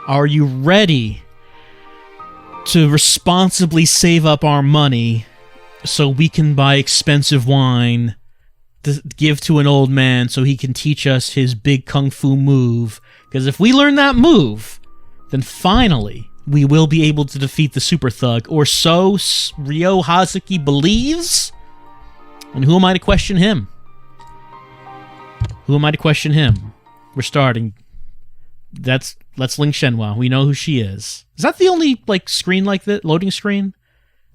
Are you ready to responsibly save up our money so we can buy expensive wine to give to an old man so he can teach us his big kung fu move? Because if we learn that move, then finally we will be able to defeat the super thug, or so Ryo Hazuki believes. And who am I to question him? Who am I to question him? We're starting. Let's link Shenmue. We know who she is. Is that the only screen like that, loading screen?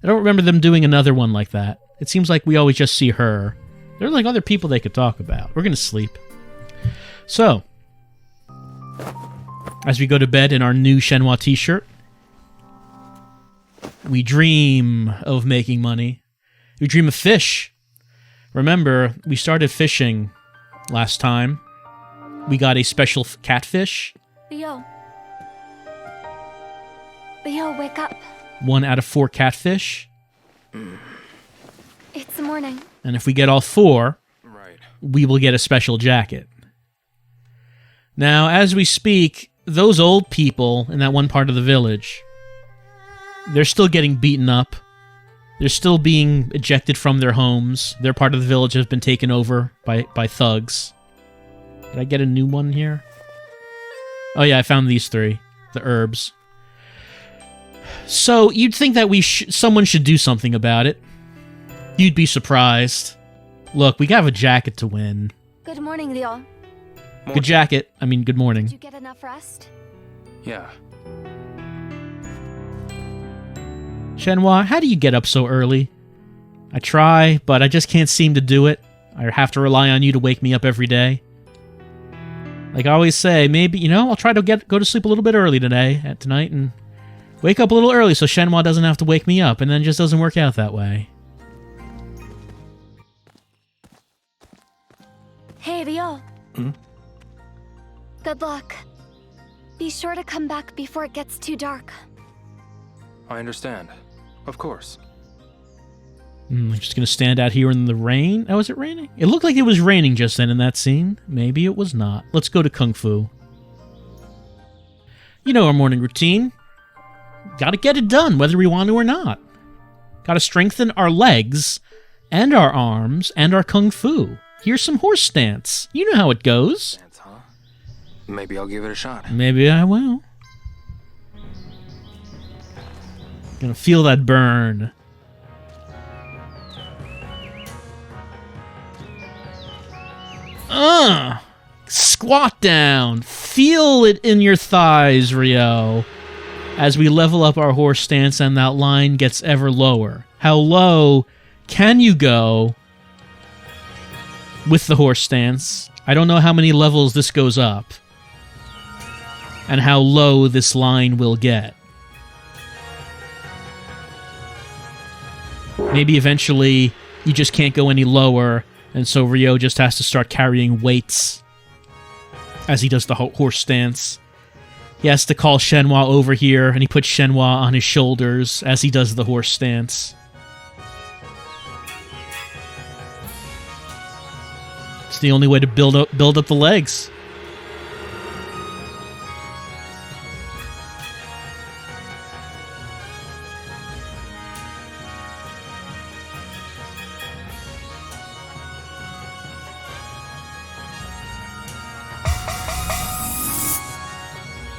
I don't remember them doing another one like that. It seems like we always just see her. There are other people they could talk about. We're gonna sleep. So, as we go to bed in our new Shenmue t-shirt, we dream of making money. We dream of fish. Remember, we started fishing last time. We got a special catfish. Leo, wake up. 1 out of 4 catfish. It's the morning. And if we get all 4, we will get a special jacket. Now, as we speak, those old people in that one part of the village, they're still getting beaten up. They're still being ejected from their homes. Their part of the village has been taken over by thugs. Did I get a new one here? Oh yeah, I found these 3. The herbs. So, you'd think that someone should do something about it. You'd be surprised. Look, we have a jacket to win. Good morning, Leo. Good jacket. I mean, good morning. Did you get enough rest? Yeah. Shenmue, how do you get up so early? I try, but I just can't seem to do it. I have to rely on you to wake me up every day. Like I always say, maybe, I'll try to go to sleep a little bit early tonight, and wake up a little early so Shenmue doesn't have to wake me up, and then it just doesn't work out that way. Hey, Leo. Hmm? Good luck. Be sure to come back before it gets too dark. I understand. Of course. I'm just gonna stand out here in the rain. Oh, is it raining? It looked like it was raining just then in that scene. Maybe it was not. Let's go to Kung Fu. You know our morning routine. Gotta get it done, whether we want to or not. Gotta strengthen our legs, and our arms, and our Kung Fu. Here's some horse stance. You know how it goes. Dance, huh? Maybe I'll give it a shot. Maybe I will. Gonna feel that burn. Squat down. Feel it in your thighs, Ryo. As we level up our horse stance and that line gets ever lower. How low can you go with the horse stance? I don't know how many levels this goes up. And how low this line will get. Maybe eventually you just can't go any lower, and so Ryo just has to start carrying weights as he does the horse stance. He has to call Shenmue over here, and he puts Shenmue on his shoulders as he does the horse stance. It's the only way to build up the legs.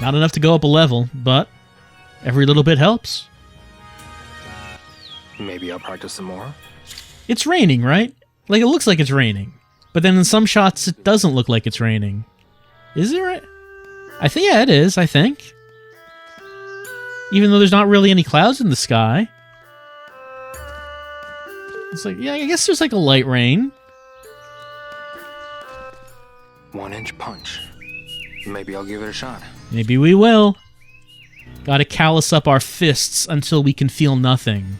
Not enough to go up a level, but every little bit helps. Maybe I'll practice some more. It's raining, right? Like, it looks like it's raining. But then in some shots, it doesn't look like it's raining. Is it right? I think, yeah, it is, I think. Even though there's not really any clouds in the sky. It's like, yeah, I guess there's like a light rain. 1-inch punch. Maybe I'll give it a shot. Maybe we will. Gotta callus up our fists until we can feel nothing.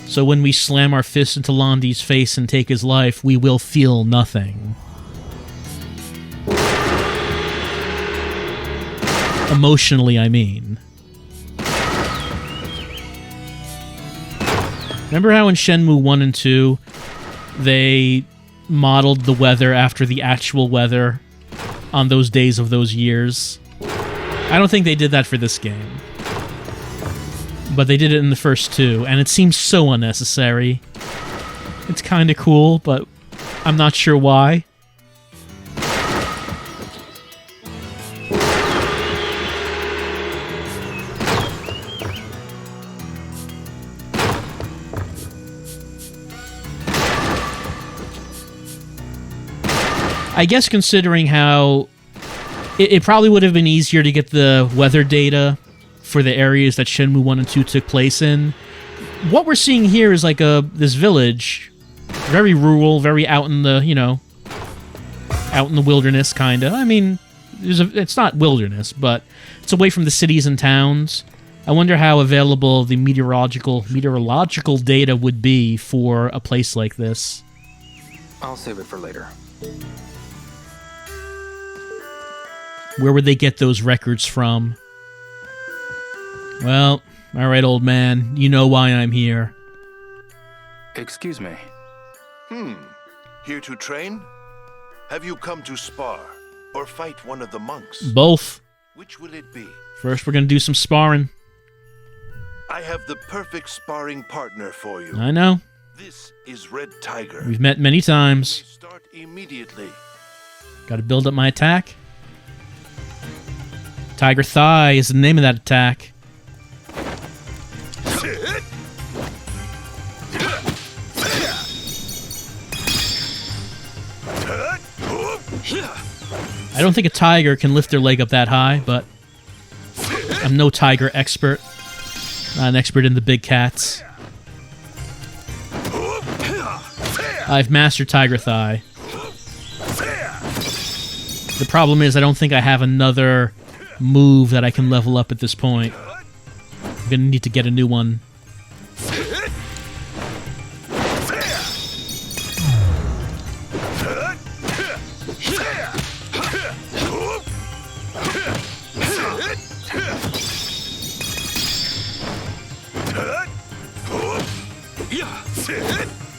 So when we slam our fists into Landi's face and take his life, we will feel nothing. Emotionally, I mean. Remember how in Shenmue 1 and 2, they modeled the weather after the actual weather on those days of those years? I don't think they did that for this game. But they did it in the first two, and it seems so unnecessary. It's kind of cool, but I'm not sure why. I guess considering how it probably would have been easier to get the weather data for the areas that Shenmue 1 and 2 took place in. What we're seeing here is like this village, very rural, very out in the, out in the wilderness, kind of. I mean, it's not wilderness, but it's away from the cities and towns. I wonder how available the meteorological data would be for a place like this. I'll save it for later. Where would they get those records from? Well, alright, old man. You know why I'm here. Excuse me. Here to train? Have you come to spar or fight one of the monks? Both. Which will it be? First, we're gonna do some sparring. I have the perfect sparring partner for you. I know. This is Red Tiger. We've met many times. Start immediately. Gotta build up my attack. Tiger Thigh is the name of that attack. I don't think a tiger can lift their leg up that high, but I'm no tiger expert. Not an expert in the big cats. I've mastered Tiger Thigh. The problem is I don't think I have another move that I can level up at this point. I'm gonna need to get a new one.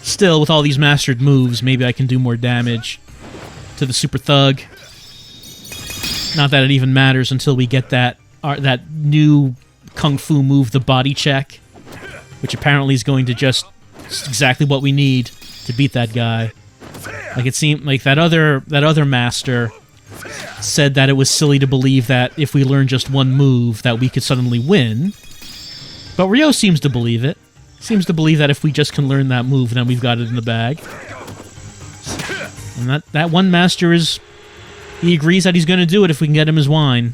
Still, with all these mastered moves, maybe I can do more damage to the Super Thug. Not that it even matters until we get that new kung fu move, the body check, which apparently is going to just exactly what we need to beat that guy. Like it seemed like that other master said that it was silly to believe that if we learn just one move that we could suddenly win. But Ryo seems to believe it. Seems to believe that if we just can learn that move, then we've got it in the bag. And that one master is... He agrees that he's going to do it if we can get him his wine.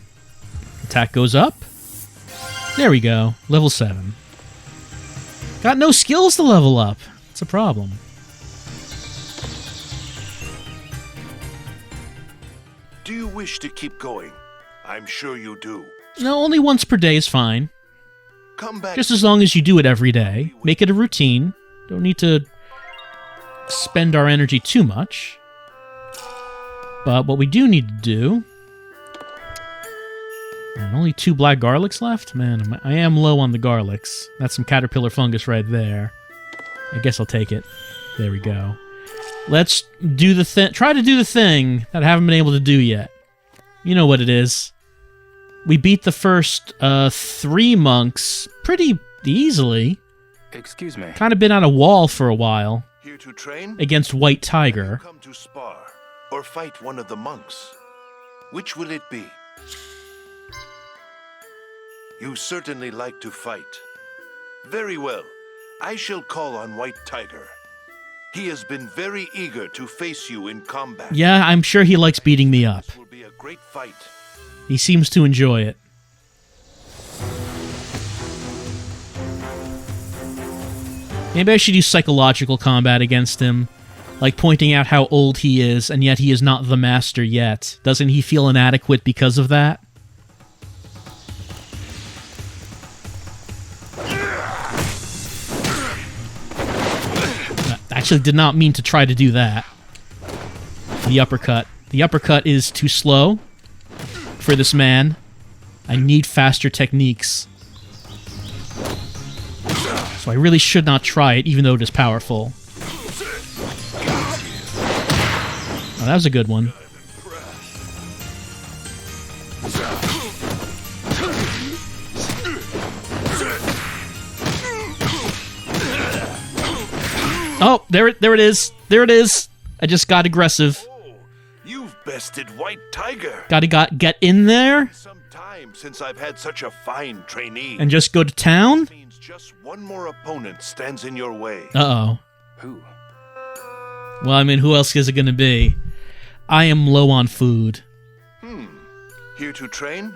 Attack goes up. There we go. Level 7. Got no skills to level up. It's a problem. Do you wish to keep going? I'm sure you do. No, only once per day is fine. Come back. Just as long as you do it every day. Make it a routine. Don't need to spend our energy too much. But what we do need to do... And only 2 black garlics left? Man, I am low on the garlics. That's some caterpillar fungus right there. I guess I'll take it. There we go. Let's do the thing. Try to do the thing that I haven't been able to do yet. You know what it is. We beat the first 3 monks pretty easily. Excuse me. Kind of been on a wall for a while. Here to train? Against White Tiger. Come to spar or fight one of the monks. Which will it be? You certainly like to fight. Very well. I shall call on White Tiger. He has been very eager to face you in combat. Yeah, I'm sure he likes beating me up. This will be a great fight. He seems to enjoy it. Maybe I should do psychological combat against him. Like pointing out how old he is, and yet he is not the master yet. Doesn't he feel inadequate because of that? I actually did not mean to try to do that. The uppercut. The uppercut is too slow for this man. I need faster techniques. So I really should not try it, even though it is powerful. Oh, that was a good one. Oh, there it is. There it is. I just got aggressive. Oh, you've bested White Tiger. Gotta get in there Some time since I've had such a fine trainee. and just go to town? Means just one more opponent stands in your way. Uh-oh. Who? Well, I mean, who else is it gonna be? I am low on food. Here to train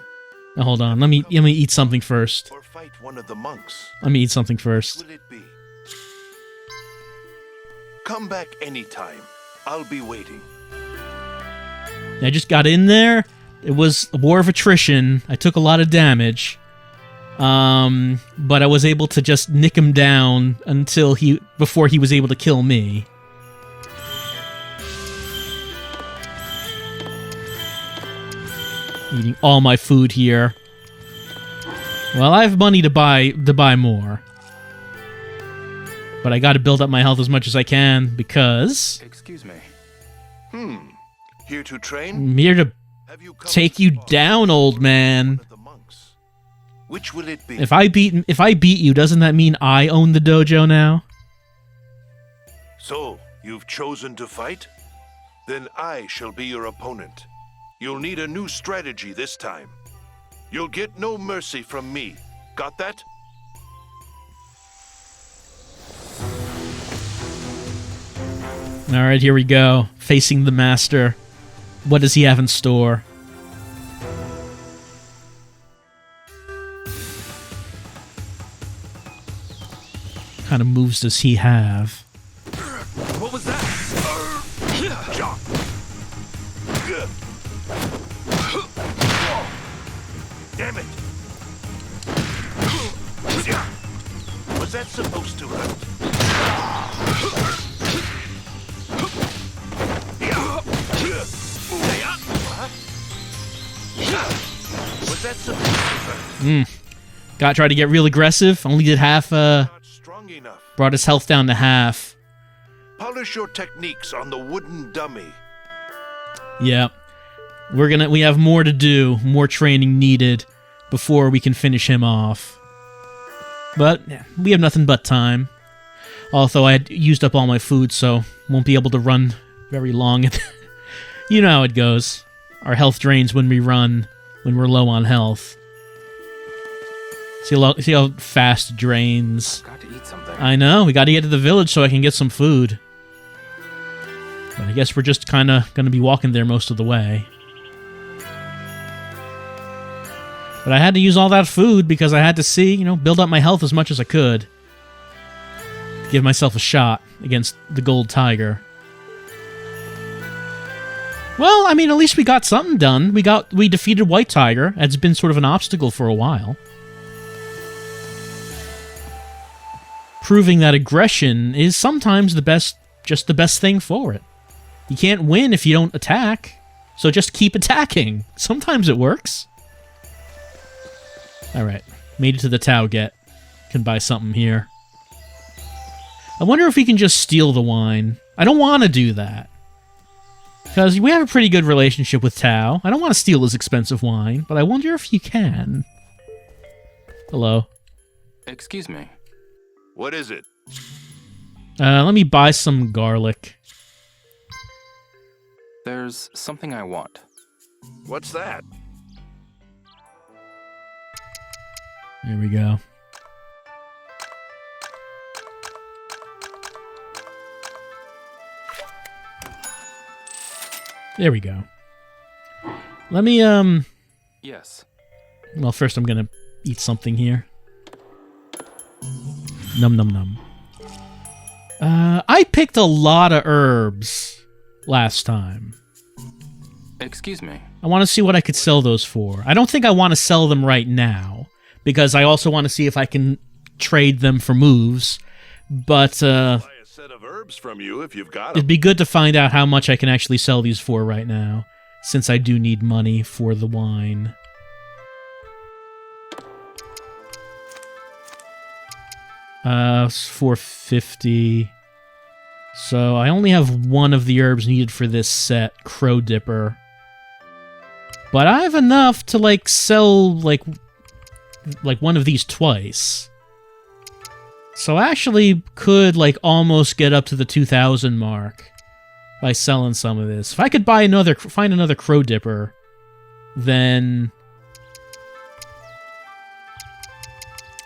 Now, hold on. Let me eat something first. or fight one of the monks? Let me eat something first. Will it be? Come back anytime. I'll be waiting. I just got in there. It was a war of attrition. I took a lot of damage. But I was able to just nick him down before he was able to kill me. Eating all my food here. Well, I have money to buy more. But I gotta build up my health as much as I can because Excuse me. Here to train? I'm here to Have you come take to you follow down, old one man. of the monks? Which will it be? If I beat you, doesn't that mean I own the dojo now? So, you've chosen to fight? Then I shall be your opponent. You'll need a new strategy this time. You'll get no mercy from me. Got that? Alright, here we go. Facing the master. What does he have in store? What kind of moves does he have? What was that? Damn it! Was that supposed to hurt? Was that supposed to hurt? Got tried to get real aggressive. Only did half, Not strong enough. brought his health down to half. Polish your techniques on the wooden dummy. Yeah. We have more to do, more training needed before we can finish him off. But yeah, we have nothing but time. Although I had used up all my food, so won't be able to run very long. You know how it goes. Our health drains when we run, when we're low on health. See how fast it drains. Got to eat something. I know, we gotta get to the village so I can get some food. But I guess we're just kinda gonna be walking there most of the way. But I had to use all that food because I had to build up my health as much as I could. Give myself a shot against the gold tiger. Well, I mean, at least we got something done. We defeated White Tiger. It's been sort of an obstacle for a while. Proving that aggression is sometimes the best thing for it. You can't win if you don't attack, so just keep attacking. Sometimes it works. Alright, made it to the Tao Get. Can buy something here. I wonder if we can just steal the wine. I don't want to do that. Because we have a pretty good relationship with Tao. I don't want to steal his expensive wine, but I wonder if you can. Hello. Excuse me. What is it? Let me buy some garlic. There's something I want. What's that? There we go. There we go. Let me, Yes. well, first I'm gonna eat something here. Num num num. I picked a lot of herbs last time. Excuse me. I want to see what I could sell those for. I don't think I want to sell them right now, because I also want to see if I can trade them for moves. But, Buy a set of herbs from you if you've got it'd them. be good to find out how much I can actually sell these for right now, since I do need money for the wine. It's 450. So I only have one of the herbs needed for this set, Crow Dipper. But I have enough to, like, sell, like one of these twice. So I actually could, like, almost get up to the 2,000 mark by selling some of this. If I could find another Crow Dipper, then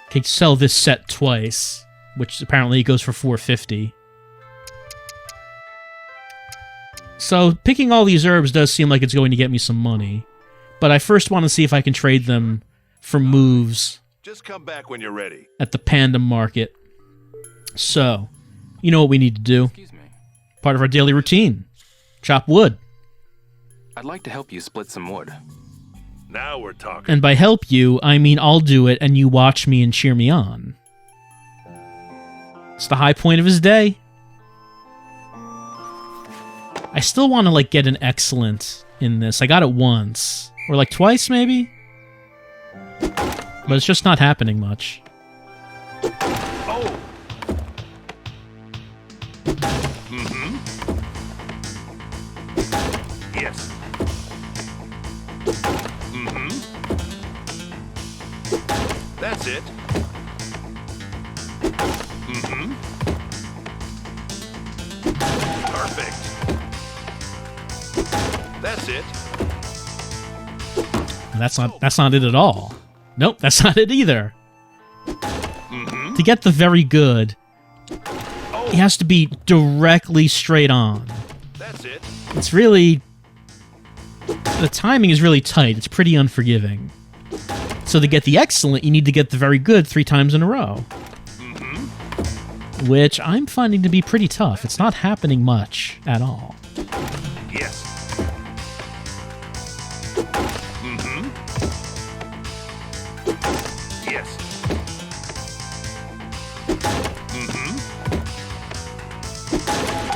I could sell this set twice, which apparently goes for 450. So picking all these herbs does seem like it's going to get me some money, but I first want to see if I can trade them for moves. Just come back when you're ready. At the Panda Market. So, you know what we need to do. Excuse me. Part of our daily routine. Chop wood. I'd like to help you split some wood. Now we're talking. And by help you, I mean I'll do it and you watch me and cheer me on. It's the high point of his day. I still want to, like, get an excellent in this. I got it once. Or, like, twice, maybe? But it's just not happening much. Oh! Mm-hmm. Yes. Mm-hmm. That's it. Mm-hmm. Perfect. That's it. That's not it at all. Nope, that's not it either. Mm-hmm. To get the very good, Oh, he has to be directly straight on. that's it. It's really... The timing is really tight. It's pretty unforgiving. So to get the excellent, you need to get the very good 3 times in a row. Mm-hmm. Which I'm finding to be pretty tough. It's not happening much at all. Yes. Mm-hmm. Yes. Mm-hmm.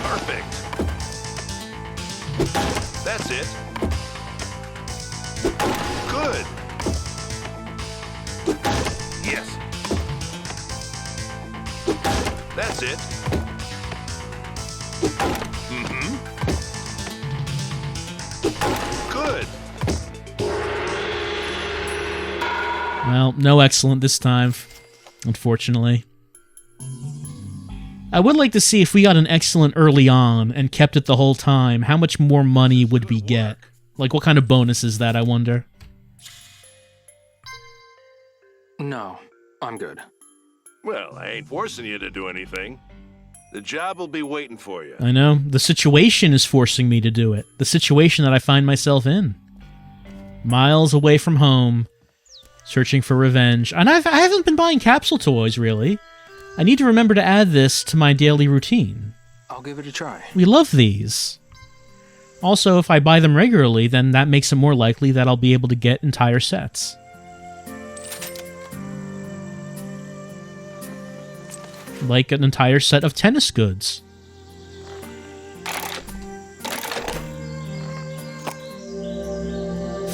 Perfect. That's it. Good. Yes. That's it. Mm-hmm. Good. Well, no excellent this time, unfortunately. I would like to see if we got an excellent early on and kept it the whole time, how much more money would we get? Like, what kind of bonus is that, I wonder? No, I'm good. Well, I ain't forcing you to do anything. The job will be waiting for you. I know. The situation is forcing me to do it. The situation that I find myself in. Miles away from home, searching for revenge. And I haven't been buying capsule toys, really. I need to remember to add this to my daily routine. I'll give it a try. We love these. Also, if I buy them regularly, then that makes it more likely that I'll be able to get entire sets. Like an entire set of tennis goods.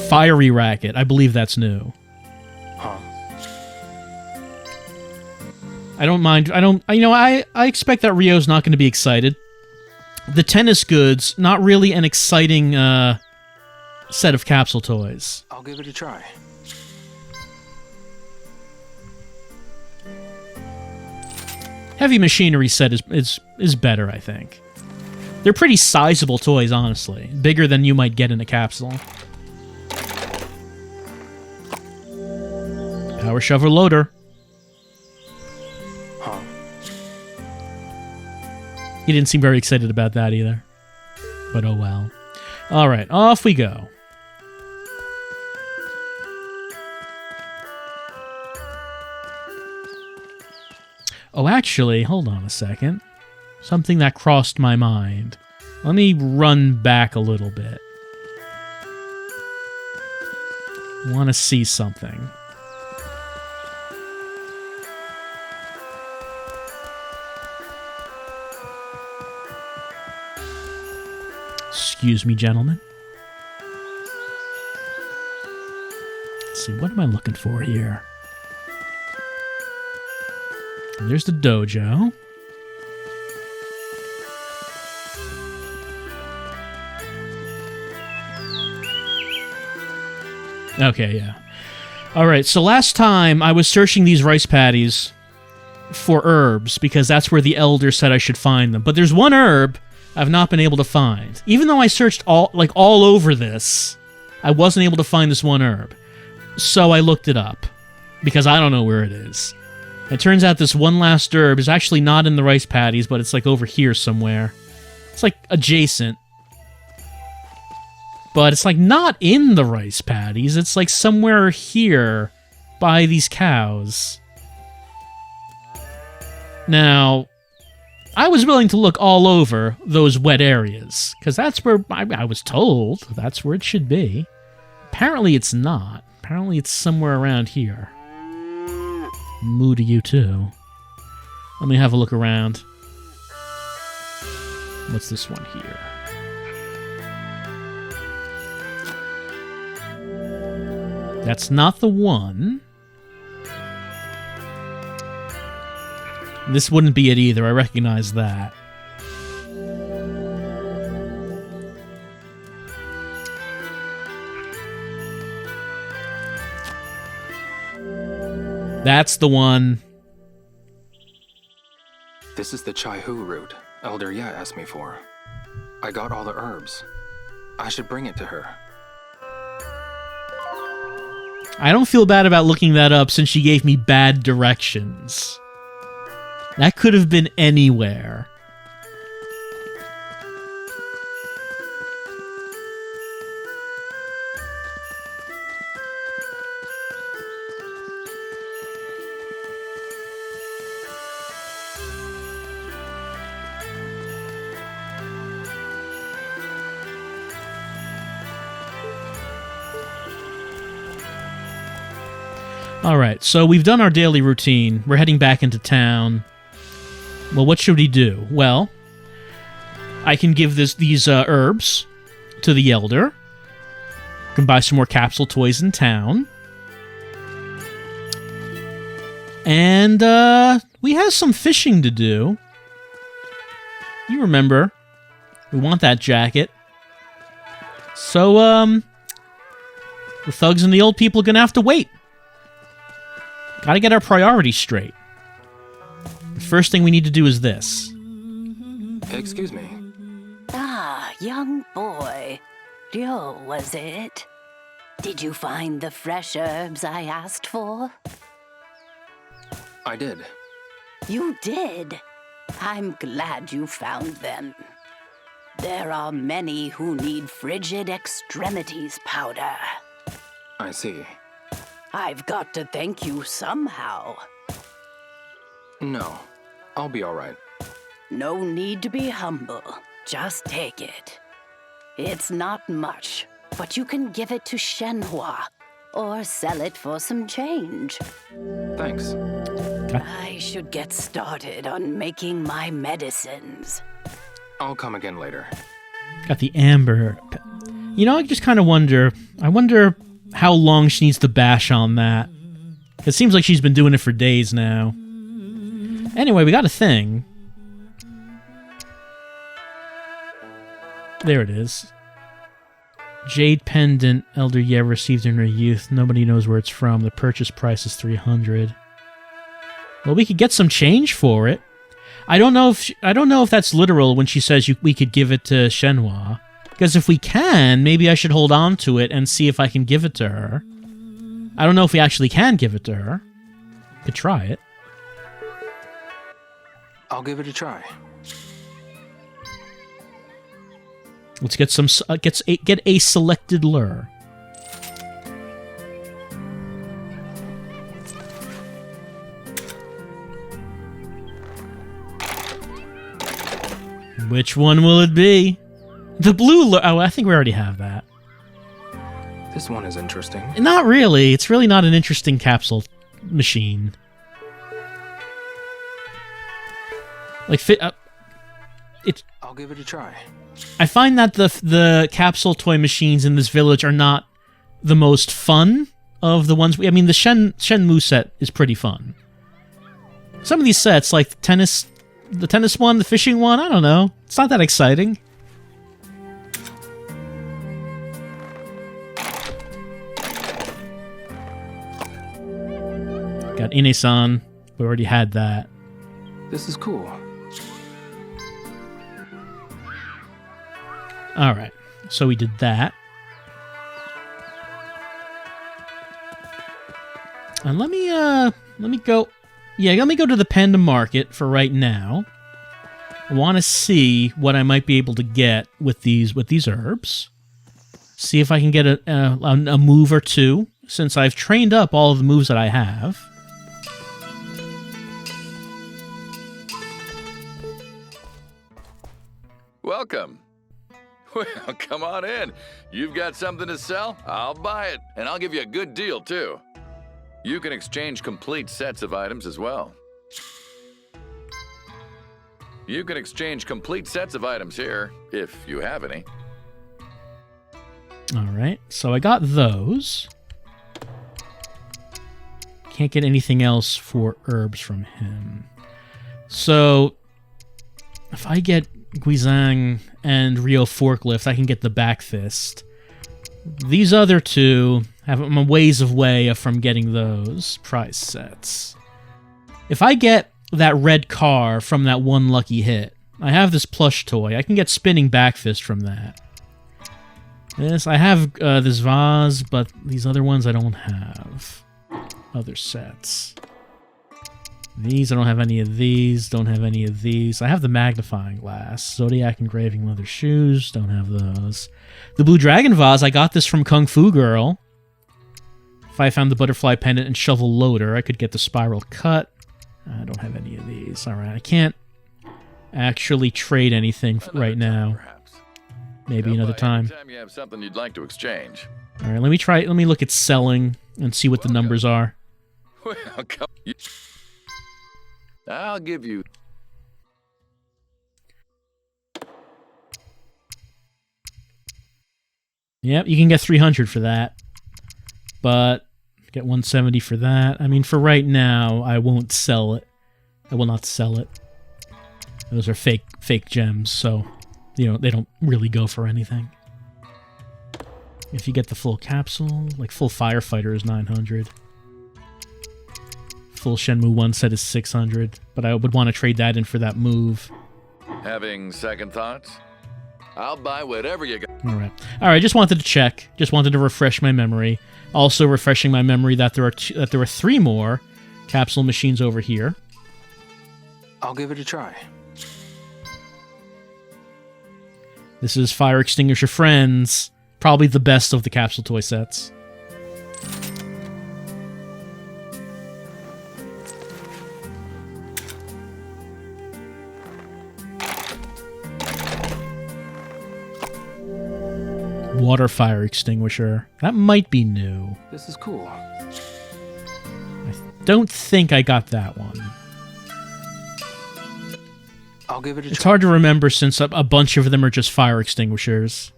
Fiery Racket. I believe that's new. Huh. I don't mind. I expect that Rio's not going to be excited. The tennis goods, not really an exciting set of capsule toys. I'll give it a try. Heavy machinery set is better, I think. They're pretty sizable toys, honestly. Bigger than you might get in a capsule. Power shovel loader. Huh. He didn't seem very excited about that either. But oh well. Alright, off we go. Oh, actually, hold on a second. Something that crossed my mind. Let me run back a little bit. Want to see something. Excuse me, gentlemen. Let's see, what am I looking for here? There's the dojo. Okay, yeah. Alright, so last time I was searching these rice paddies for herbs, because that's where the elder said I should find them. But there's one herb I've not been able to find. Even though I searched all over this, I wasn't able to find this one herb. So I looked it up, because I don't know where it is. It turns out this one last herb is actually not in the rice paddies, but it's like over here somewhere. It's like adjacent. But it's like not in the rice paddies. It's like somewhere here by these cows. Now, I was willing to look all over those wet areas, because that's where I was told that's where it should be. Apparently it's not. Apparently it's somewhere around here. Moo to you too. Let me have a look around. What's this one here? That's not the one. This wouldn't be it either, I recognize that. That's the one. This is the Chai Hu root Elder Ye asked me for. I got all the herbs. I should bring it to her. I don't feel bad about looking that up since she gave me bad directions. That could have been anywhere. Alright, so we've done our daily routine. We're heading back into town. Well, what should we do? Well, I can give these herbs to the Elder. Can buy some more capsule toys in town. And, we have some fishing to do. You remember. We want that jacket. So, the thugs and the old people are gonna have to wait. Gotta get our priorities straight. The first thing we need to do is this. Excuse me. Ah, young boy. Ryo, was it? Did you find the fresh herbs I asked for? I did. You did? I'm glad you found them. There are many who need frigid extremities powder. I see. I've got to thank you somehow. No, I'll be all right. No need to be humble. Just take it. It's not much, but you can give it to Shenhua or sell it for some change. Thanks. I should get started on making my medicines. I'll come again later. Got the amber. You know, I just kind of wonder. I wonder how long she needs to bash on that. It seems like she's been doing it for days now. Anyway, we got a thing. There it is. Jade pendant Elder Ye received in her youth. Nobody knows where it's from. The purchase price is 300. Well, we could get some change for it. I don't know if that's literal when she says we could give it to Shenhua. Because if we can, maybe I should hold on to it and see if I can give it to her. I don't know if we actually can give it to her. Could try it. I'll give it a try. Let's get some. Get a selected lure. Which one will it be? The blue lure. Oh, I think we already have that. This one is interesting. Not really. It's really not an interesting capsule machine. Like I'll give it a try. I find that the capsule toy machines in this village are not the most fun of the ones. I mean, the Shenmue set is pretty fun. Some of these sets, like the tennis one, the fishing one, I don't know. It's not that exciting. Got Ine-san. We already had that. This is cool. Alright, so we did that. And let me go... Yeah, let me go to the Panda Market for right now. I want to see what I might be able to get with these herbs. See if I can get a move or two, since I've trained up all of the moves that I have. Welcome. Well, come on in. You've got something to sell? I'll buy it, and I'll give you a good deal, too. You can exchange complete sets of items as well. You can exchange complete sets of items here, if you have any. Alright, so I got those. Can't get anything else for herbs from him. So, if I get Guizang and Rio Forklift, I can get the Back Fist. These other two, I'm a ways away from getting those prize sets. If I get that red car from that one lucky hit, I have this plush toy. I can get Spinning Back Fist from that. This, I have this vase, but these other ones I don't have. Other sets. These, I don't have any of these, don't have any of these. I have the magnifying glass. Zodiac engraving leather shoes, don't have those. The Blue Dragon vase, I got this from Kung Fu Girl. If I found the butterfly pendant and shovel loader, I could get the spiral cut. I don't have any of these. Alright, I can't actually trade anything right now. Perhaps. Maybe another time. Anytime you have something you'd like to exchange. Alright, let me look at selling and see what the numbers are. Well, come. I'll give you. Yep, you can get 300 for that. But get 170 for that. I mean, for right now, I won't sell it. I will not sell it. Those are fake gems, so you know, they don't really go for anything. If you get the full capsule, like full firefighter is 900. Full Shenmue 1 set is 600, but I would want to trade that in for that move. Having second thoughts? I'll buy whatever you got. All right. Just wanted to check. Just wanted to refresh my memory. Also refreshing my memory that there are 3 more capsule machines over here. I'll give it a try. This is Fire Extinguisher Friends, probably the best of the capsule toy sets. Water fire extinguisher. That might be new. This is cool. I don't think I got that one. I'll give it a try. It's hard to remember since a bunch of them are just fire extinguishers.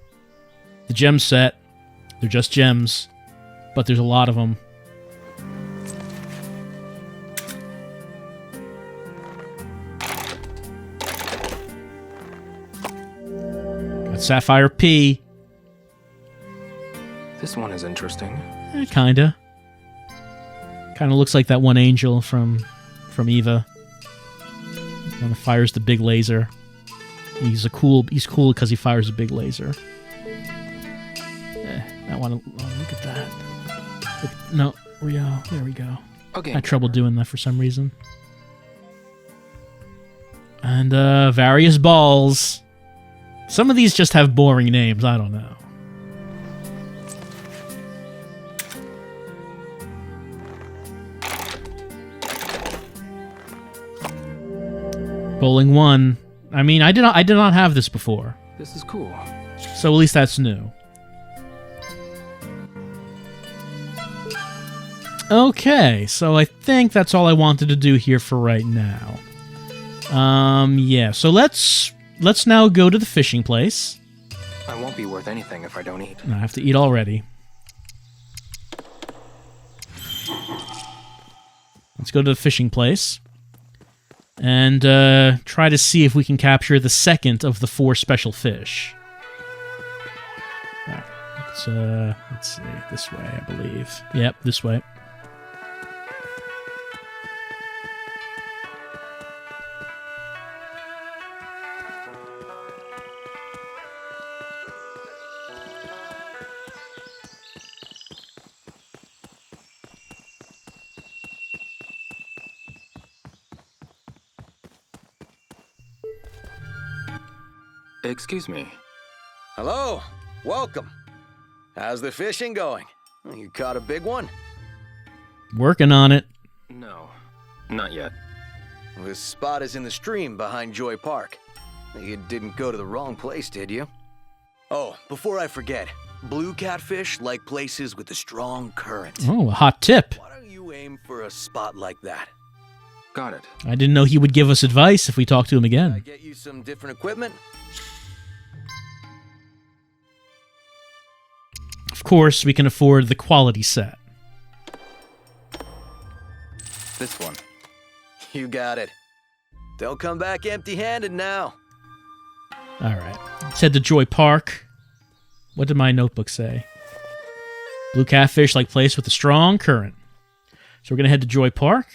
The gem set, they're just gems, but there's a lot of them. Got Sapphire P. This one is interesting. Kinda. Kinda looks like that one angel from Eva. One that fires the big laser. He's cool because he fires a big laser. I want to look at that. No, Rio. There we go. Okay. I had trouble doing that for some reason. And various balls. Some of these just have boring names. I don't know. Bowling 1. I mean, I did not have this before. This is cool. So at least that's new. Okay, so I think that's all I wanted to do here for right now. Yeah, so let's now go to the fishing place. I won't be worth anything if I don't eat. I have to eat already. Let's go to the fishing place. And try to see if we can capture the second of the 4 special fish. Right, let's see. This way, I believe. Yep, this way. Excuse me. Hello. Welcome. How's the fishing going? You caught a big one? Working on it. No, not yet. This spot is in the stream behind Joy Park. You didn't go to the wrong place, did you? Oh, before I forget, blue catfish like places with a strong current. Oh, a hot tip. Why don't you aim for a spot like that? Got it. I didn't know he would give us advice if we talked to him Can I again. get you some different equipment? Of course, we can afford the quality set. This one. You got it. Don't come back empty-handed now. Alright. Let's head to Joy Park. What did my notebook say? Blue catfish like place with a strong current. So we're going to head to Joy Park.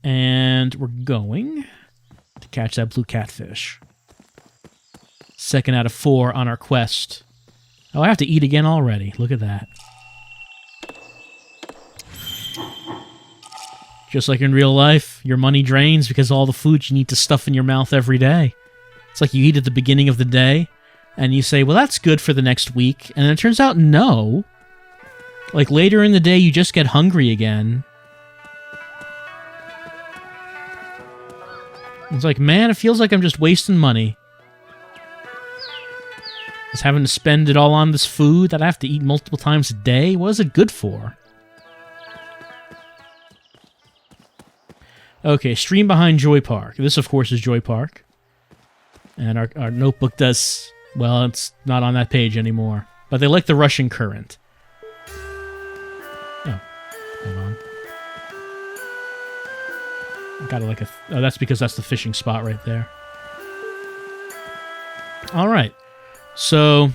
And we're going to catch that blue catfish. 2nd out of 4 on our quest. Oh, I have to eat again already. Look at that. Just like in real life, your money drains because of all the food you need to stuff in your mouth every day. It's like you eat at the beginning of the day, and you say, well, that's good for the next week. And then it turns out, no. Like, later in the day, you just get hungry again. It's like, man, it feels like I'm just wasting money. Just having to spend it all on this food that I have to eat multiple times a day? What is it good for? Okay, stream behind Joy Park. This, of course, is Joy Park. And our notebook does... Well, it's not on that page anymore. But they like the rushing current. Oh, hold on. Got like a... Oh, that's because that's the fishing spot right there. Alright. So,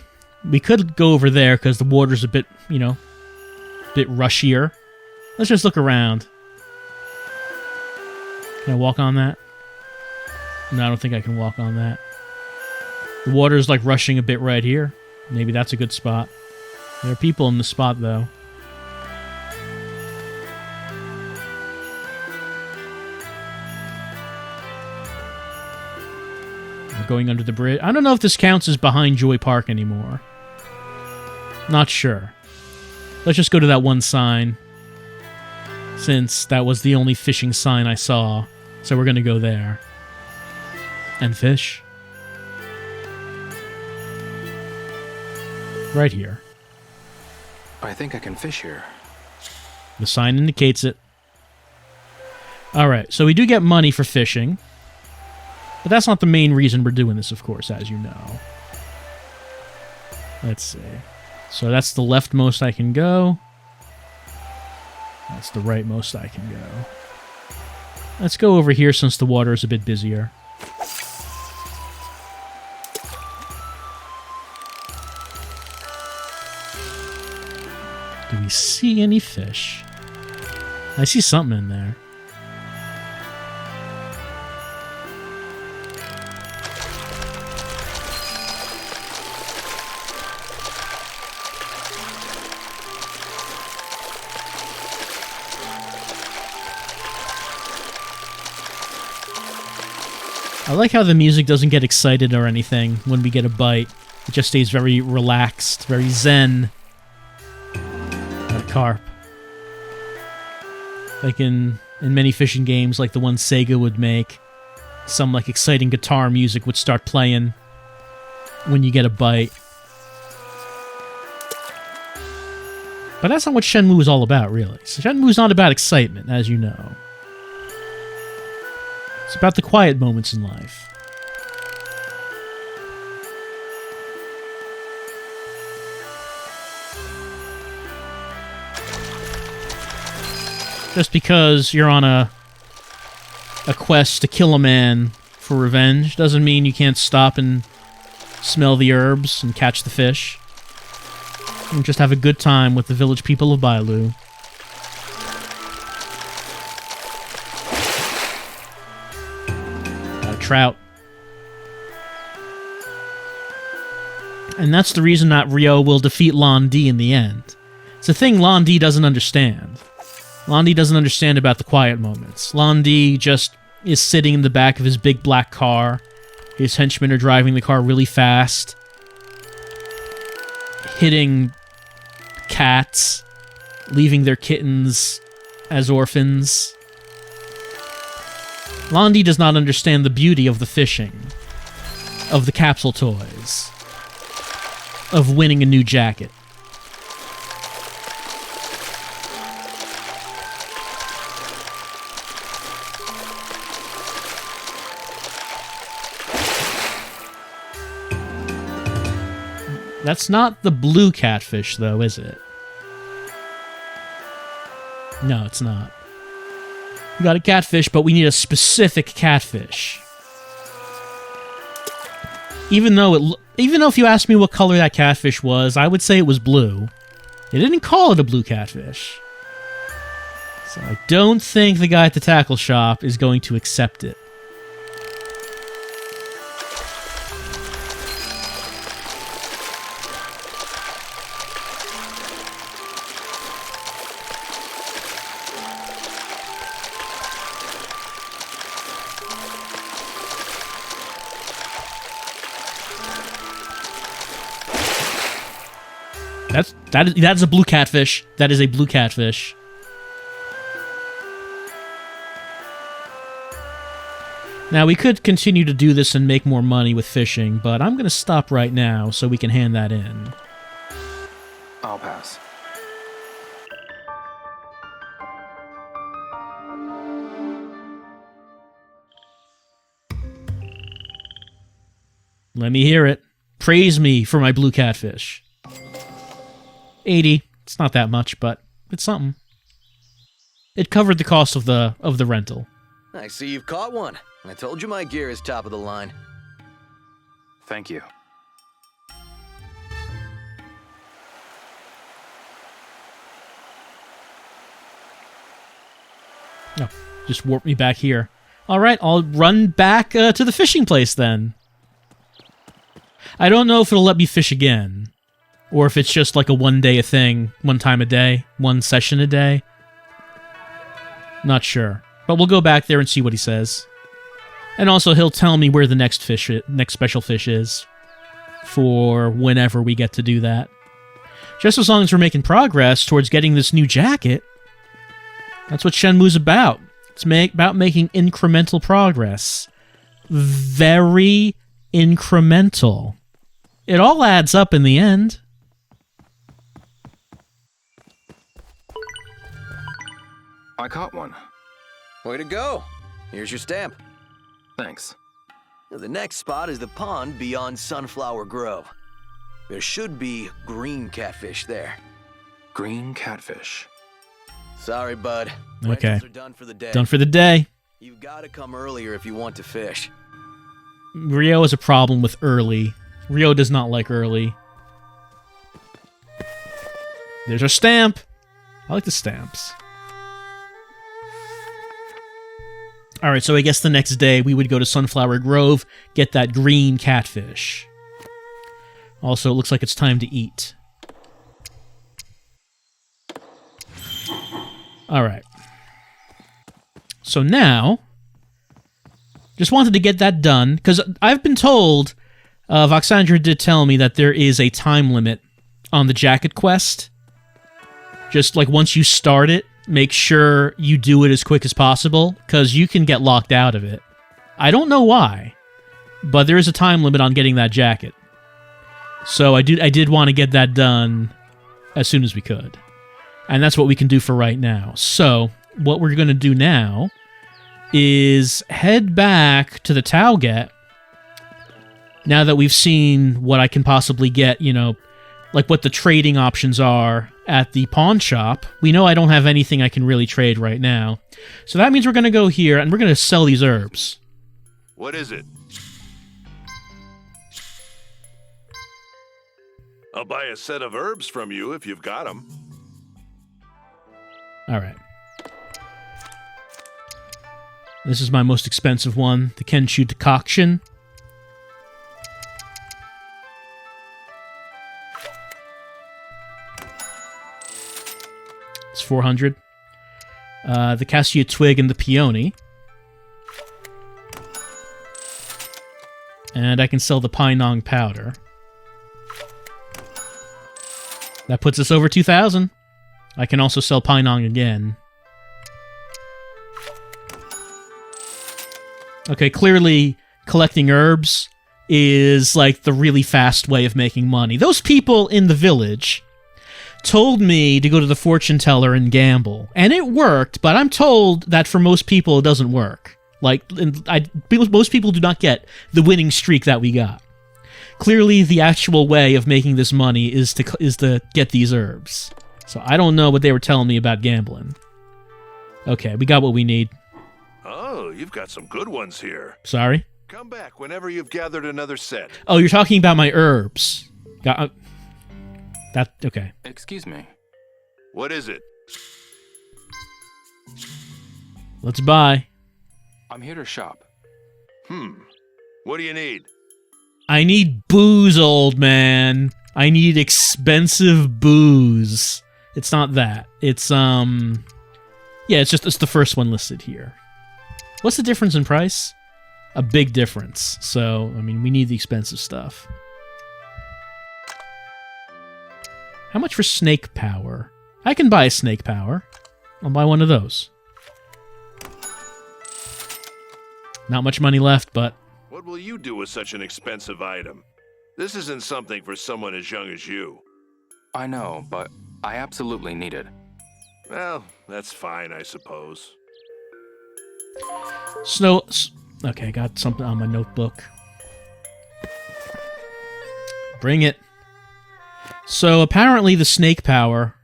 we could go over there because the water's a bit, you know, a bit rushier. Let's just look around. Can I walk on that? No, I don't think I can walk on that. The water's like rushing a bit right here. Maybe that's a good spot. There are people in the spot, though. We're going under the bridge. I don't know if this counts as behind Joy Park anymore. Not sure. Let's just go to that one sign. Since that was the only fishing sign I saw. So we're going to go there. And fish. Right here. I think I can fish here. The sign indicates it. Alright, so we do get money for fishing. But that's not the main reason we're doing this, of course, as you know. Let's see. So that's the leftmost I can go. That's the rightmost I can go. Let's go over here since the water is a bit busier. Do we see any fish? I see something in there. I like how the music doesn't get excited or anything when we get a bite. It just stays very relaxed, very zen. Got a carp. Like in many fishing games, like the one Sega would make, some like exciting guitar music would start playing when you get a bite. But that's not what Shenmue is all about, really. So Shenmue is not about excitement, as you know. It's about the quiet moments in life. Just because you're on a quest to kill a man for revenge doesn't mean you can't stop and smell the herbs and catch the fish. And just have a good time with the village people of Bailu. Trout. And that's the reason that Ryo will defeat Lon D in the end. It's a thing Lon D doesn't understand. Lon D doesn't understand about the quiet moments. Lon D just is sitting in the back of his big black car, His henchmen are driving the car really fast, hitting cats, leaving their kittens as orphans. Londi does not understand the beauty of the fishing, of the capsule toys, of winning a new jacket. That's not the blue catfish, though, is it? No, it's not. We got a catfish, but we need a specific catfish. Even though if you asked me what color that catfish was, I would say it was blue. They didn't call it a blue catfish. So I don't think the guy at the tackle shop is going to accept it. That's a blue catfish. That is a blue catfish. Now, we could continue to do this and make more money with fishing, but I'm going to stop right now so we can hand that in. I'll pass. Let me hear it. Praise me for my blue catfish. 80. It's not that much, but it's something. It covered the cost of the rental. I see you've caught one. I told you my gear is top of the line. Thank you. No, just warp me back here. All right, I'll run back to the fishing place then. I don't know if it'll let me fish again. Or if it's just like a one-day thing, one time a day, one session a day. Not sure. But we'll go back there and see what he says. And also, he'll tell me where the next special fish is. For whenever we get to do that. Just as long as we're making progress towards getting this new jacket. That's what Shenmue's about. It's about making incremental progress. Very incremental. It all adds up in the end. I caught one. Way to go. Here's your stamp. Thanks. The next spot is the pond beyond Sunflower Grove. There should be green catfish there. Green catfish. Sorry, bud. Okay. Rentals are done for the day. Done for the day. You've got to come earlier if you want to fish. Rio has a problem with early. Rio does not like early. There's our stamp. I like the stamps. Alright, so I guess the next day we would go to Sunflower Grove, get that green catfish. Also, it looks like it's time to eat. Alright. So now, just wanted to get that done, because I've been told, Voxandra did tell me that there is a time limit on the jacket quest. Just like once you start it, make sure you do it as quick as possible, because you can get locked out of it. I don't know why, but there is a time limit on getting that jacket. So I did want to get that done as soon as we could. And that's what we can do for right now. So, what we're going to do now is head back to the Tauget, now that we've seen what I can possibly get, you know, like what the trading options are at the pawn shop. We know I don't have anything I can really trade right now. So that means we're going to go here and we're going to sell these herbs. What is it? I'll buy a set of herbs from you if you've got them. All right. This is my most expensive one, the Kenshu decoction. It's 400. The cassia twig and the peony. And I can sell the Painong powder. That puts us over 2,000. I can also sell Painong again. Okay, clearly collecting herbs is like the really fast way of making money. Those people in the village told me to go to the fortune teller and gamble. And it worked, but I'm told that for most people it doesn't work. Like, most people do not get the winning streak that we got. Clearly, the actual way of making this money is to get these herbs. So I don't know what they were telling me about gambling. Okay, we got what we need. Oh, you've got some good ones here. Sorry? Come back whenever you've gathered another set. Oh, you're talking about my herbs. Okay. Excuse me. What is it? Let's buy. I'm here to shop. What do you need? I need booze, old man. I need expensive booze. It's not that. It's, yeah, it's the first one listed here. What's the difference in price? A big difference. So, I mean, we need the expensive stuff. How much for snake power? I can buy a snake power. I'll buy one of those. Not much money left, but... What will you do with such an expensive item? This isn't something for someone as young as you. I know, but I absolutely need it. Well, that's fine, I suppose. Okay, got something on my notebook. Bring it. So apparently the snake power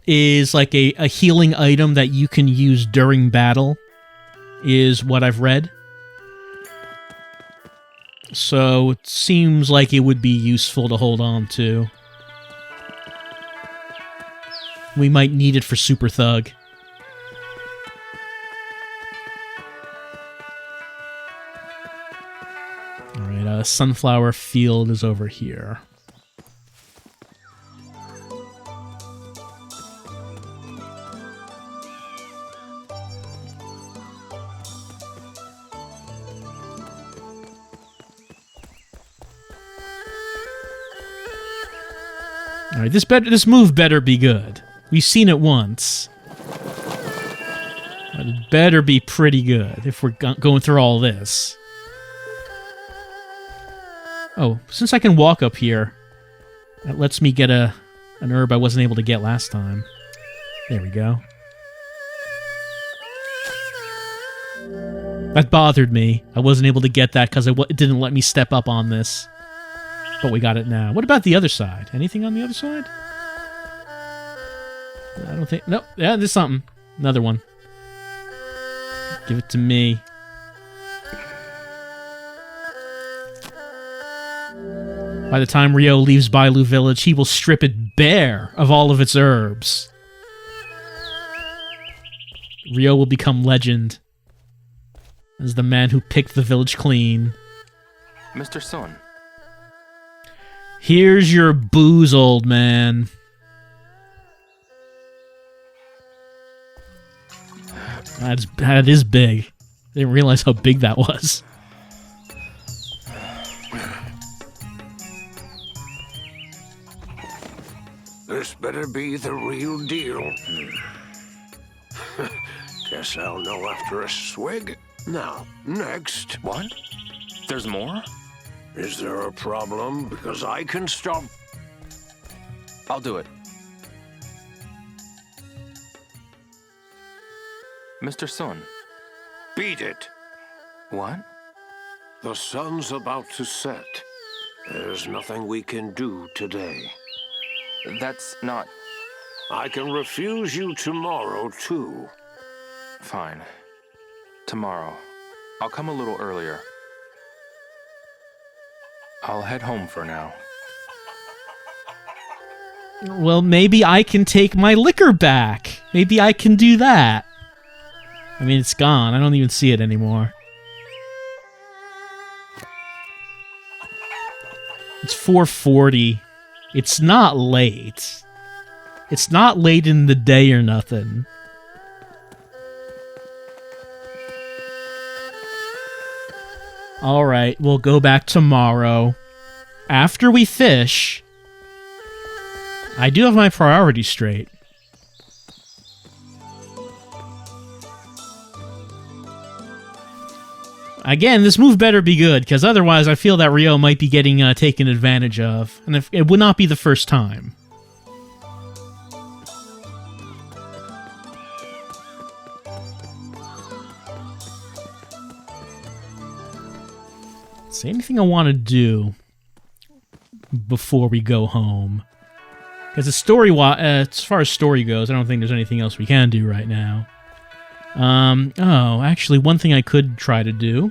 is like a healing item that you can use during battle, is what I've read. So it seems like it would be useful to hold on to. We might need it for Super Thug. Alright, Sunflower Field is over here. Alright, this move better be good. We've seen it once. But it better be pretty good if we're going through all this. Oh, since I can walk up here, that lets me get an herb I wasn't able to get last time. There we go. That bothered me. I wasn't able to get that because it didn't let me step up on this. But we got it now. What about the other side? Anything on the other side? I don't think... Nope. Yeah, there's something. Another one. Give it to me. By the time Ryo leaves Bailu Village, he will strip it bare of all of its herbs. Ryo will become legend as the man who picked the village clean. Mr. Sun. Here's your booze, old man. That is big. I didn't realize how big that was. This better be the real deal. Guess I'll know after a swig. Now, next. What? There's more? Is there a problem? Because I can stop. I'll do it. Mr. Sun. Beat it. What? The sun's about to set. There's nothing we can do today. That's not... I can refuse you tomorrow, too. Fine. Tomorrow. I'll come a little earlier. I'll head home for now. Well, maybe I can take my liquor back. Maybe I can do that. I mean, it's gone. I don't even see it anymore. It's 4:40. It's not late. It's not late in the day or nothing. Alright, we'll go back tomorrow. After we fish, I do have my priorities straight. Again, this move better be good, because otherwise I feel that Ryo might be getting taken advantage of, and it would not be the first time. Is there anything I want to do before we go home? Because as far as story goes, I don't think there's anything else we can do right now. Oh, actually, one thing I could try to do.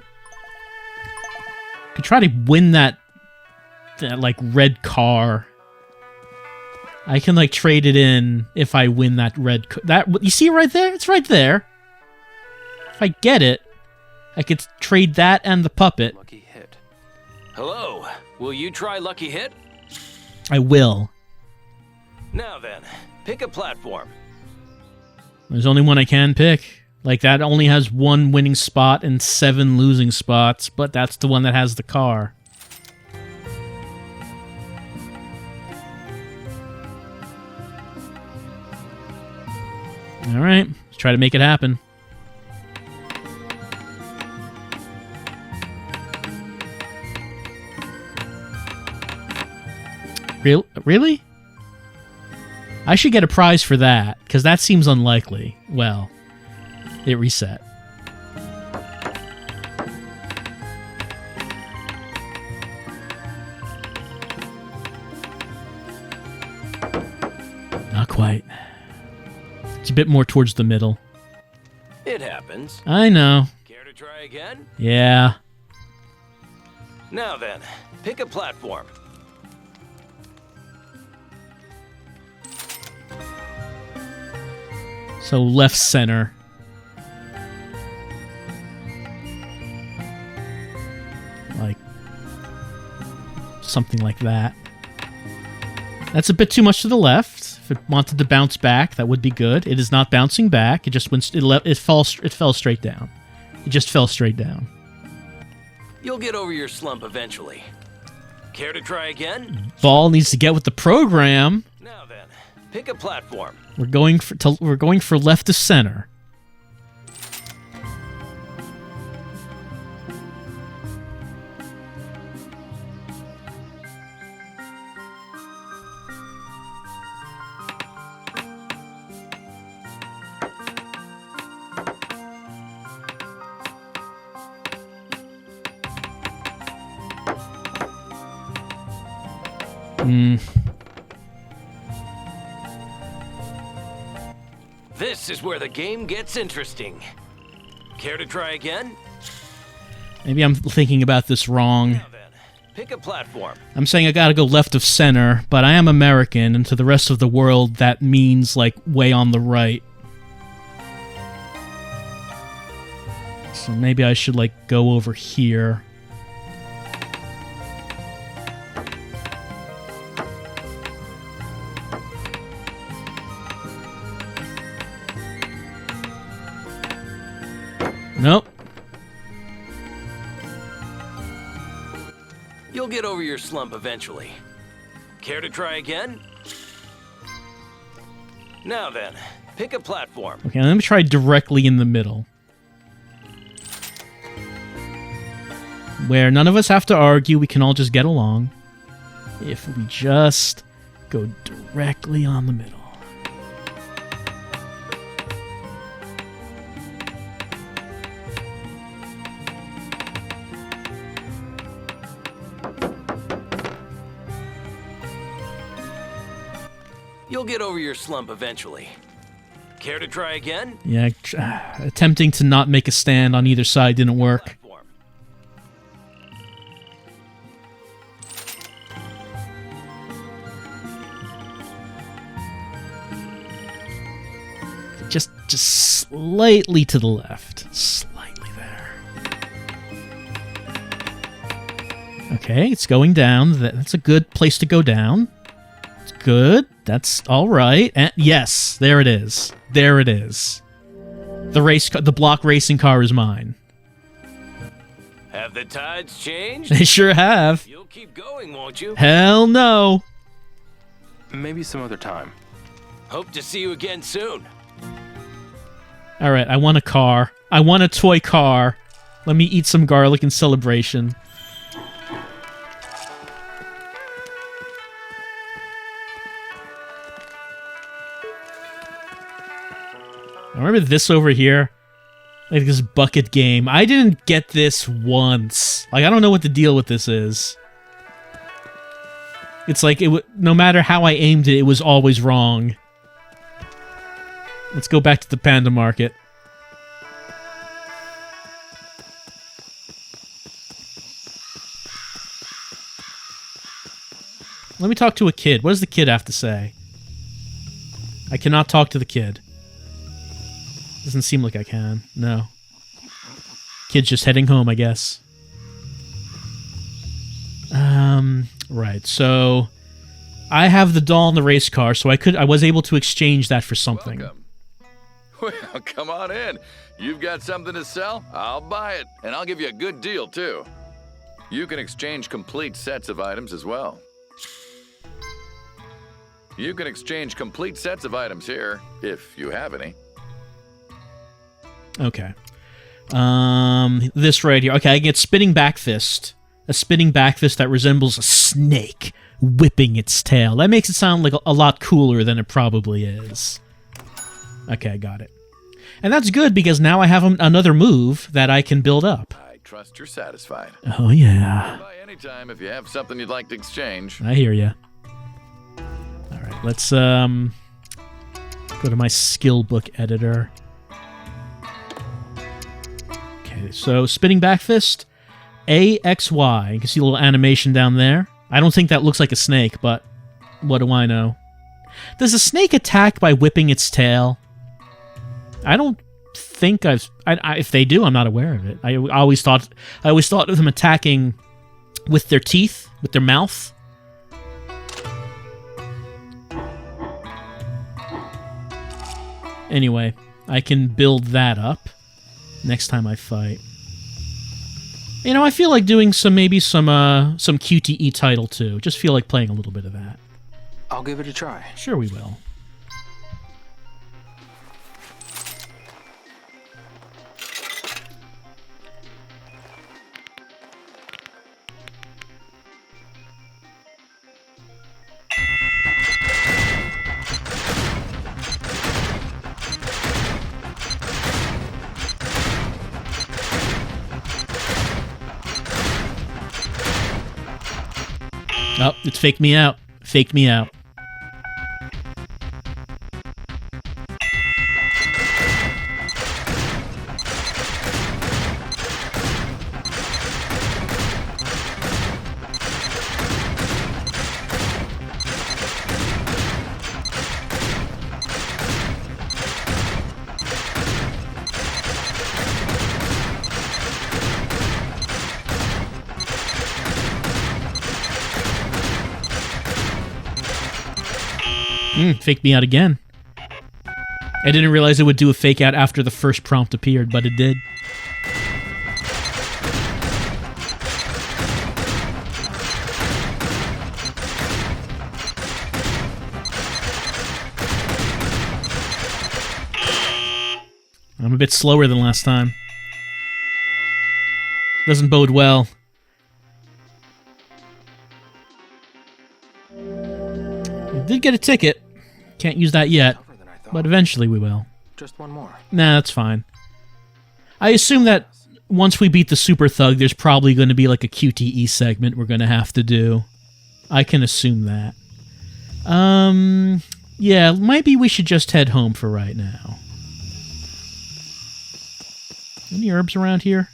I could try to win that like, red car. I can, like, trade it in if I win that red car. You see it right there? It's right there. If I get it, I could trade that and the puppet. Lucky hit. Hello, will you try Lucky Hit? I will. Now then, pick a platform. There's only one I can pick. Like, that only has 1 winning spot and 7 losing spots, but that's the one that has the car. Alright, let's try to make it happen. Really? I should get a prize for that, because that seems unlikely. Well, it reset. Not quite. It's a bit more towards the middle. It happens. I know. Care to try again? Yeah. Now then, pick a platform. So left center. Like something like that. That's a bit too much to the left. If it wanted to bounce back, that would be good. It is not bouncing back. It just went. It fell straight down. It just fell straight down. You'll get over your slump eventually. Care to try again? Ball needs to get with the program. Now then, pick a platform. We're going for left to center. This is where the game gets interesting. Care to try again? Maybe I'm thinking about this wrong. Now then, pick a platform. I'm saying I gotta go left of center, but I am American, and to the rest of the world, that means, like, way on the right. So maybe I should, like, go over here. Nope. You'll get over your slump eventually. Care to try again? Now then, pick a platform. Okay, let me try directly in the middle. Where none of us have to argue, we can all just get along. If we just go directly on the middle. You'll get over your slump eventually. Care to try again? Yeah, attempting to not make a stand on either side didn't work. Just slightly to the left. Slightly there. Okay, it's going down. That's a good place to go down. It's good. That's all right. And yes, there it is. There it is. The block racing car is mine. Have the tides changed? They sure have. You'll keep going, won't you? Hell no. Maybe some other time. Hope to see you again soon. All right, I want a car. I want a toy car. Let me eat some garlic in celebration. I remember this over here. Like this bucket game. I didn't get this once. Like, I don't know what the deal with this is. It's like, no matter how I aimed it, it was always wrong. Let's go back to the panda market. Let me talk to a kid. What does the kid have to say? I cannot talk to the kid. Doesn't seem like I can. No. Kid's just heading home, I guess. Right. So I have the doll in the race car, so I was able to exchange that for something. Welcome. Well, come on in. You've got something to sell? I'll buy it, and I'll give you a good deal, too. You can exchange complete sets of items as well. You can exchange complete sets of items here, if you have any. Okay. This right here. Okay, I get spinning back fist. A spinning back fist that resembles a snake whipping its tail. That makes it sound like a lot cooler than it probably is. Okay, I got it. And that's good because now I have another move that I can build up. I trust you're satisfied. Oh, yeah. Buy anytime if you have something you'd like to exchange. I hear ya. All right, let's go to my skill book editor. Okay, so spinning back fist, AXY. You can see a little animation down there. I don't think that looks like a snake, but what do I know? Does a snake attack by whipping its tail? I don't think if they do, I'm not aware of it. I always thought of them attacking with their teeth, with their mouth. Anyway, I can build that up next time I fight. You know, I feel like doing some QTE title too. Just feel like playing a little bit of that. I'll give it a try. Sure we will. Oh, it's faked me out. Faked me out. Faked me out again. I didn't realize it would do a fake out after the first prompt appeared, but it did. I'm a bit slower than last time. Doesn't bode well. I did get a ticket. Can't use that yet, but eventually we will. Just one more. Nah, that's fine. I assume that once we beat the Super Thug, there's probably going to be like a QTE segment we're going to have to do. I can assume that. Yeah, maybe we should just head home for right now. Any herbs around here?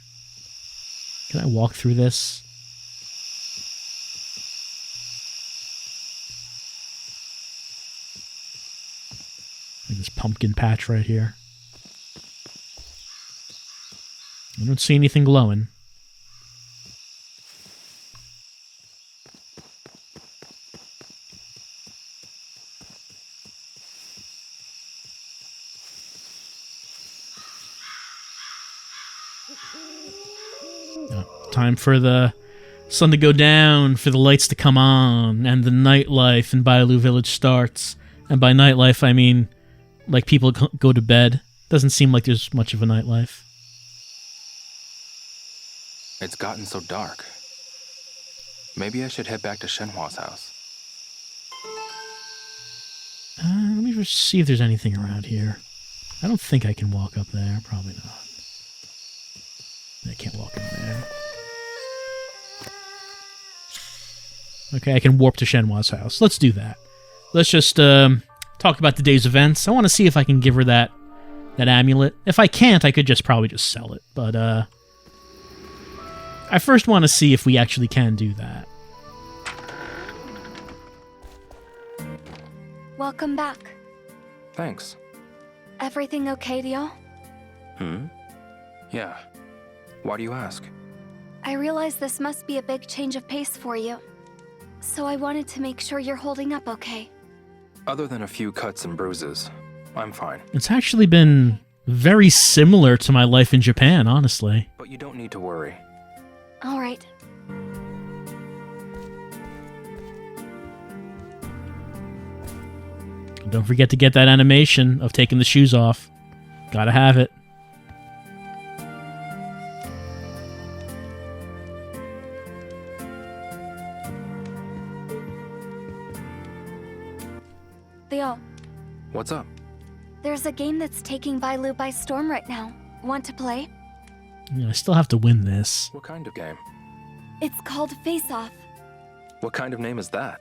Can I walk through this? Like this pumpkin patch right here. I don't see anything glowing. Oh, Time for the sun to go down, for the lights to come on, and the nightlife in Bailu Village starts. And by nightlife, I mean, like, people go to bed. Doesn't seem like there's much of a nightlife. It's gotten so dark. Maybe I should head back to Shenhua's house. Let me just see if there's anything around here. I don't think I can walk up there. Probably not. I can't walk in there. Okay, I can warp to Shenhua's house. Let's do that. Let's just talk about the day's events. I want to see if I can give her that amulet. If I can't, I could probably just sell it. But I first want to see if we actually can do that. Welcome back. Thanks. Everything okay, Dio? Yeah. Why do you ask? I realize this must be a big change of pace for you. So I wanted to make sure you're holding up okay. Other than a few cuts and bruises, I'm fine. It's actually been very similar to my life in Japan, honestly. But you don't need to worry. All right. Don't forget to get that animation of taking the shoes off. Gotta have it. Theo, What's up? there's a game that's taking Bailu by storm right now. Want to play? Yeah, I still have to win this. What kind of game? It's called Face Off. What kind of name is that?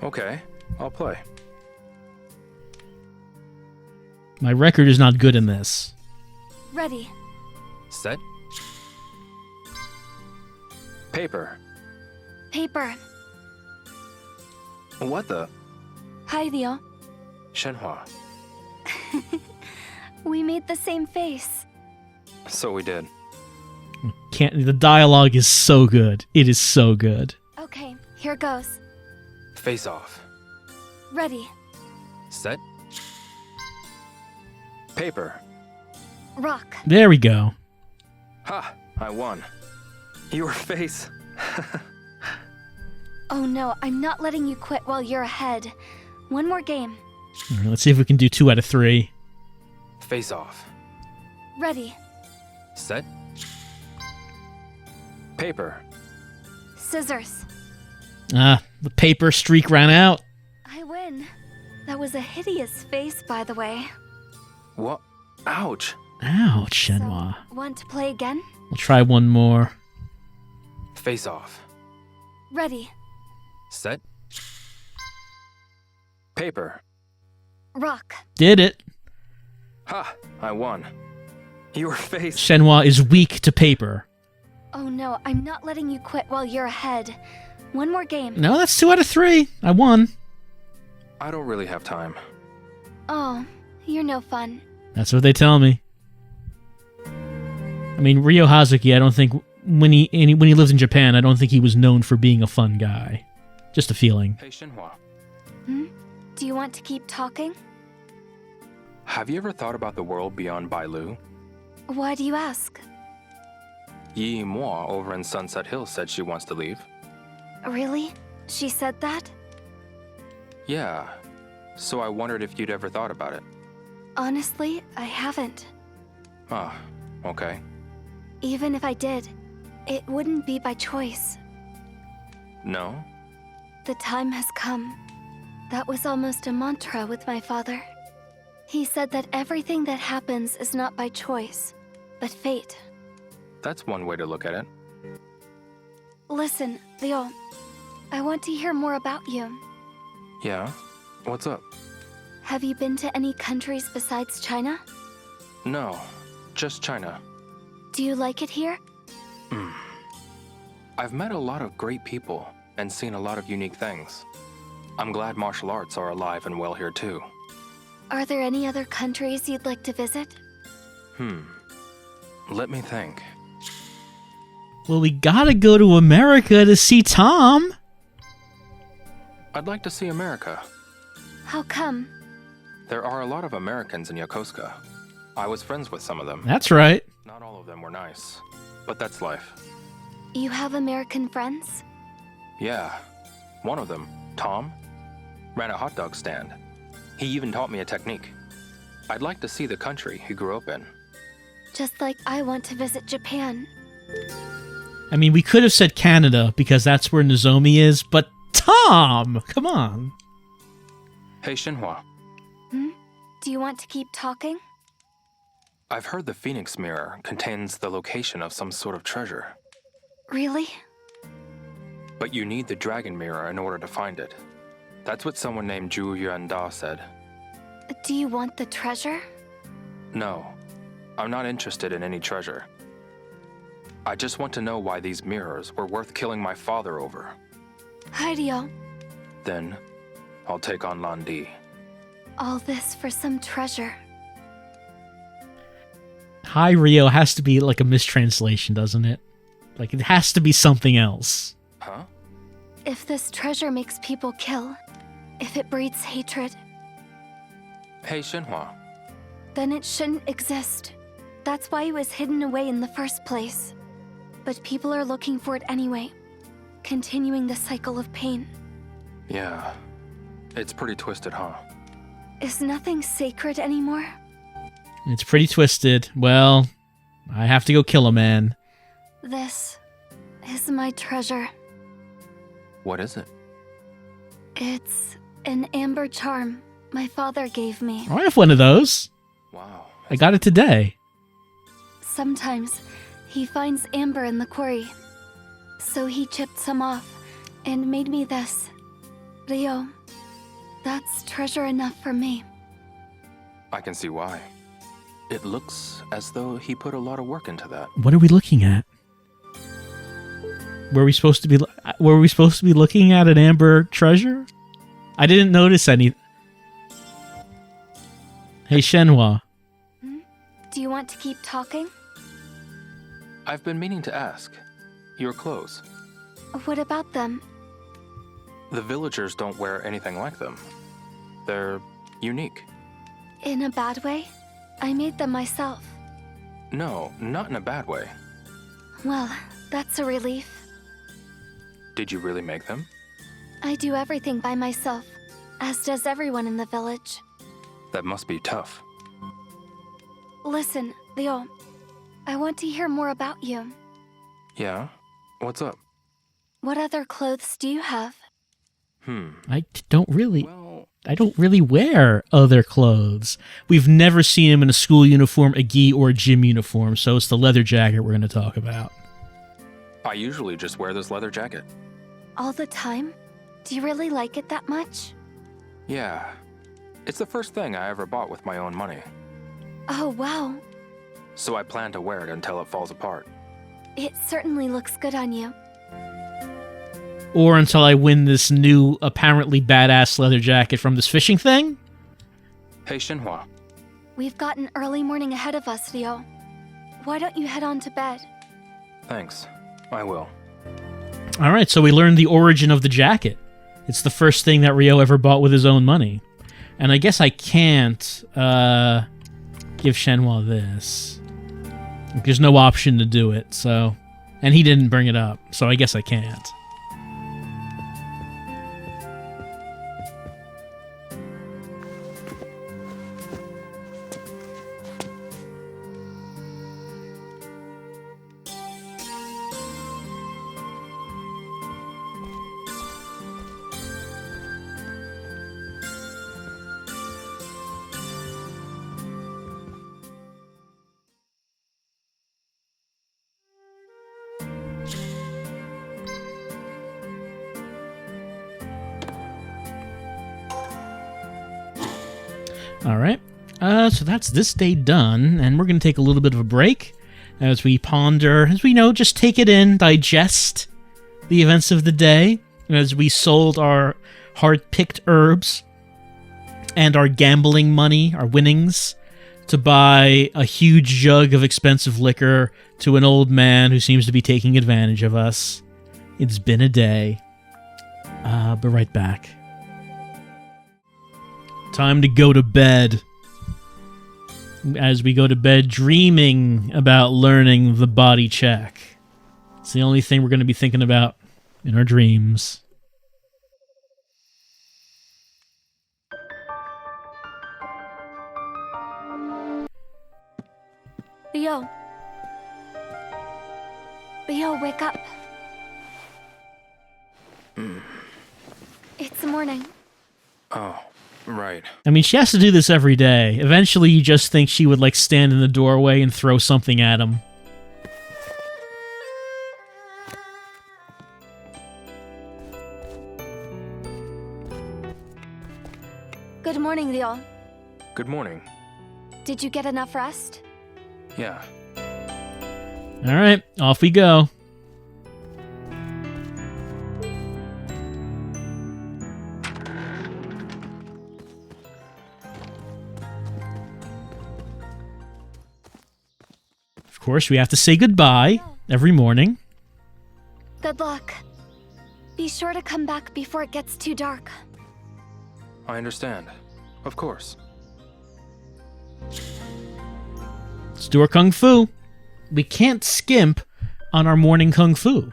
Okay, I'll play. My record is not good in this. Ready. Set. Paper. Paper. What the? Hi, Theo. Shenhua. We made the same face. So we did. The dialogue is so good. It is so good. Okay, here goes. Face off. Ready. Set. Paper. Rock. There we go. Ha! I won. Your face. Oh no, I'm not letting you quit while you're ahead. One more game. All right, let's see if we can do 2 out of 3. Face off. Ready. Set. Paper. Scissors. The paper streak ran out. I win. That was a hideous face, by the way. What? Ouch. Ouch, Shenhua. So, want to play again? We'll try one more. Face off. Ready. Set. Paper. Rock. Did it. Ha! I won. Your face. Shenhua is weak to paper. Oh no, I'm not letting you quit while you're ahead. One more game. No, that's 2 out of 3. I won. I don't really have time. Oh, you're no fun. That's what they tell me. I mean, Ryo Hazuki, I don't think when he lived in Japan, I don't think he was known for being a fun guy. Just a feeling. Hey, Shenhua. Do you want to keep talking? Have you ever thought about the world beyond Bailu? Why do you ask? Yi Mo over in Sunset Hills said she wants to leave. Really? She said that? Yeah. So I wondered if you'd ever thought about it. Honestly, I haven't. Ah, okay. Even if I did, it wouldn't be by choice. No? The time has come. That was almost a mantra with my father. He said that everything that happens is not by choice, but fate. That's one way to look at it. Listen, Leo, I want to hear more about you. Yeah? What's up? Have you been to any countries besides China? No, just China. Do you like it here? I've met a lot of great people and seen a lot of unique things. I'm glad martial arts are alive and well here too. Are there any other countries you'd like to visit? Let me think. Well, we gotta go to America to see Tom. I'd like to see America. How come? There are a lot of Americans in Yokosuka. I was friends with some of them. That's right. Not all of them were nice. but that's life. You have American friends? Yeah. One of them, Tom, ran a hot dog stand. He even taught me a technique. I'd like to see the country he grew up in. Just like I want to visit Japan. I mean, we could have said Canada, because that's where Nozomi is, but Tom! Come on. Hey, Shenhua. Do you want to keep talking? I've heard the Phoenix Mirror contains the location of some sort of treasure. Really? But you need the Dragon Mirror in order to find it. That's what someone named Zhu Yuanda said. Do you want the treasure? No, I'm not interested in any treasure. I just want to know why these mirrors were worth killing my father over. Hi, Ryo. Then, I'll take on Landi. All this for some treasure. Hi Rio has to be like a mistranslation, doesn't it? Like, it has to be something else. Huh? If this treasure makes people kill, if it breeds hatred, Hey, Shenhua. then it shouldn't exist. That's why it was hidden away in the first place. But people are looking for it anyway, continuing the cycle of pain. Yeah. It's pretty twisted, huh? Is nothing sacred anymore? It's pretty twisted. Well, I have to go kill a man. This is my treasure. What is it? It's an amber charm my father gave me. I have one of those. Wow. I got it today. Sometimes he finds amber in the quarry. So he chipped some off and made me this. Ryo, that's treasure enough for me. I can see why. It looks as though he put a lot of work into that. What are we looking at? Were we supposed to be looking at an amber treasure? I didn't notice any. Hey, Shenhua. Do you want to keep talking? I've been meaning to ask. Your clothes. What about them? The villagers don't wear anything like them. They're unique. In a bad way? I made them myself. No, not in a bad way. Well, that's a relief. Did you really make them? I do everything by myself, as does everyone in the village. That must be tough. Listen, Ryo, I want to hear more about you. Yeah? What's up? What other clothes do you have? I don't really wear other clothes. We've never seen him in a school uniform, a gi, or a gym uniform, so it's the leather jacket we're going to talk about. I usually just wear this leather jacket. All the time? Do you really like it that much? Yeah. It's the first thing I ever bought with my own money. Oh, wow. So I plan to wear it until it falls apart. It certainly looks good on you. Or until I win this new, apparently badass leather jacket from this fishing thing? Hey, Shenhua. We've got an early morning ahead of us, Ryo. Why don't you head on to bed? Thanks. I will. Alright, so we learned the origin of the jacket. It's the first thing that Ryo ever bought with his own money. And I guess I can't give Shenhua this. There's no option to do it, so... And he didn't bring it up, so I guess I can't. Alright, so that's this day done, and we're going to take a little bit of a break as we ponder, as we know, just take it in, digest the events of the day, as we sold our hard-picked herbs and our gambling money, our winnings, to buy a huge jug of expensive liquor to an old man who seems to be taking advantage of us. It's been a day. Be right back. Time to go to bed. as we go to bed dreaming about learning the body check. It's the only thing we're going to be thinking about in our dreams. Leo. Leo, wake up. It's morning. Oh, right. I mean, she has to do this every day. Eventually, you just think she would, like, stand in the doorway and throw something at him. Good morning, Leo. Good morning. Did you get enough rest? Yeah. All right, off we go. Of course, we have to say goodbye every morning. Good luck. Be sure to come back before it gets too dark. I understand. Of course. Let's do our kung fu. We can't skimp on our morning kung fu.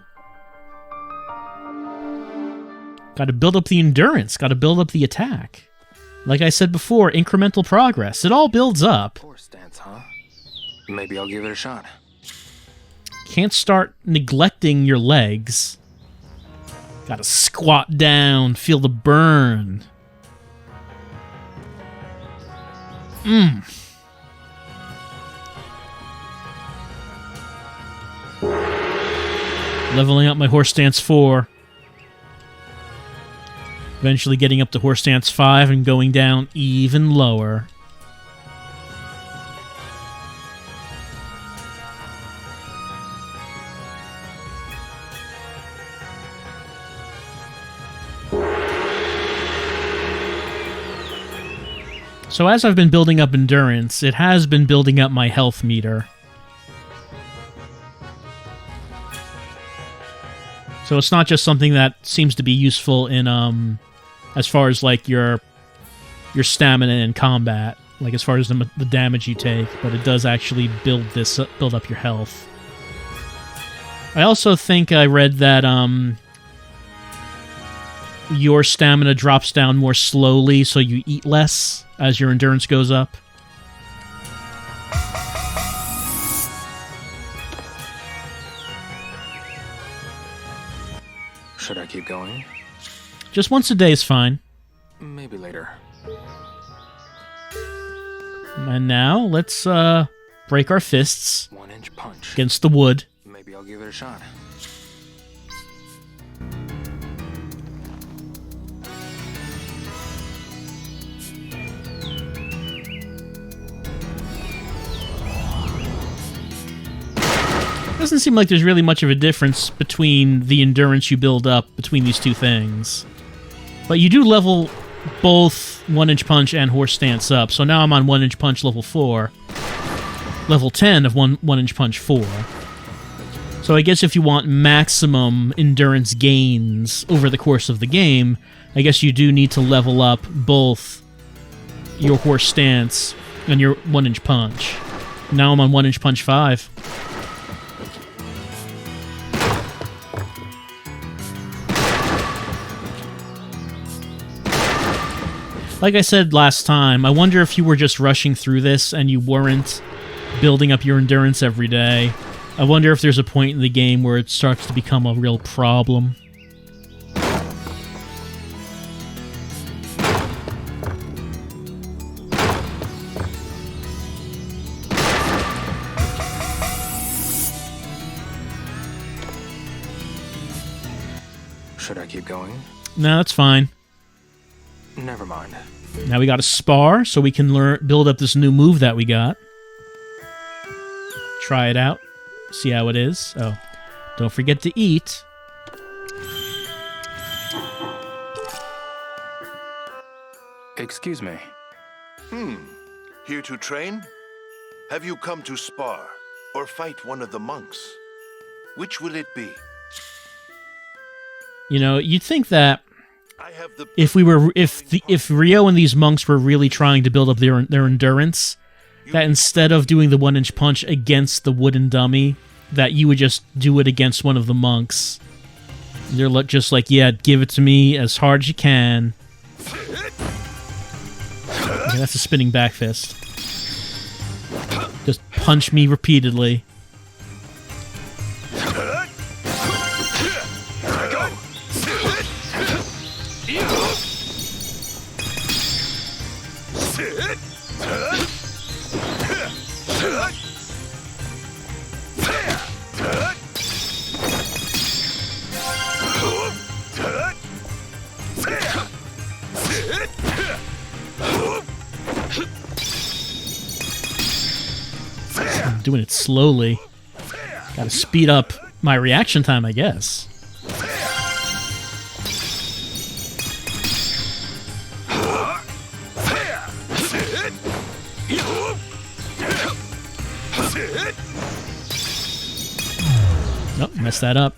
Gotta build up the endurance, gotta build up the attack. Like I said before, incremental progress. It all builds up. Horse stance, huh? Maybe I'll give it a shot. Can't start neglecting your legs. Gotta squat down, feel the burn. Leveling up my horse stance 4. Eventually getting up to horse stance 5 and going down even lower. So as I've been building up endurance, it has been building up my health meter. So it's not just something that seems to be useful in, as far as, like, your stamina in combat, like, as far as the damage you take, but it does actually build up your health. I also think I read that, your stamina drops down more slowly, so you eat less as your endurance goes up. Should I keep going? Just once a day is fine. Maybe later. And now, let's, break our fists 1-inch punch. against the wood. Maybe I'll give it a shot. Doesn't seem like there's really much of a difference between the endurance you build up between these two things. But you do level both 1-inch punch and horse stance up, so now I'm on 1-inch punch level 4. Level 10 of 1-inch punch 4. So I guess if you want maximum endurance gains over the course of the game, I guess you do need to level up both your horse stance and your 1-inch punch. Now I'm on 1-inch punch 5. Like I said last time, I wonder if you were just rushing through this and you weren't building up your endurance every day. I wonder if there's a point in the game where it starts to become a real problem. Should I keep going? No, that's fine. Never mind. Now we got to spar so we can build up this new move that we got. Try it out. See how it is. Oh, don't forget to eat. Excuse me. Here to train? Have you come to spar or fight one of the monks? Which will it be? You know, you'd think that I have the if Rio and these monks were really trying to build up their endurance, that instead of doing the 1-inch punch against the wooden dummy, that you would just do it against one of the monks. They're just like, yeah, give it to me as hard as you can. Okay, that's a spinning back fist. Just punch me repeatedly. I'm doing it slowly. Gotta speed up my reaction time, I guess. Nope, messed that up.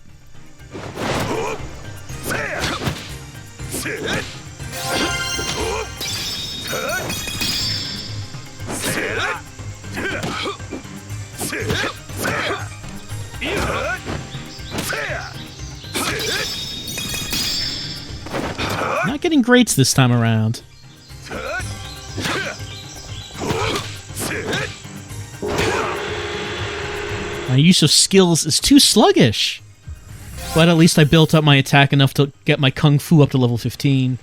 Not getting greats this time around. My use of skills is too sluggish. But at least I built up my attack enough to get my Kung Fu up to level 15.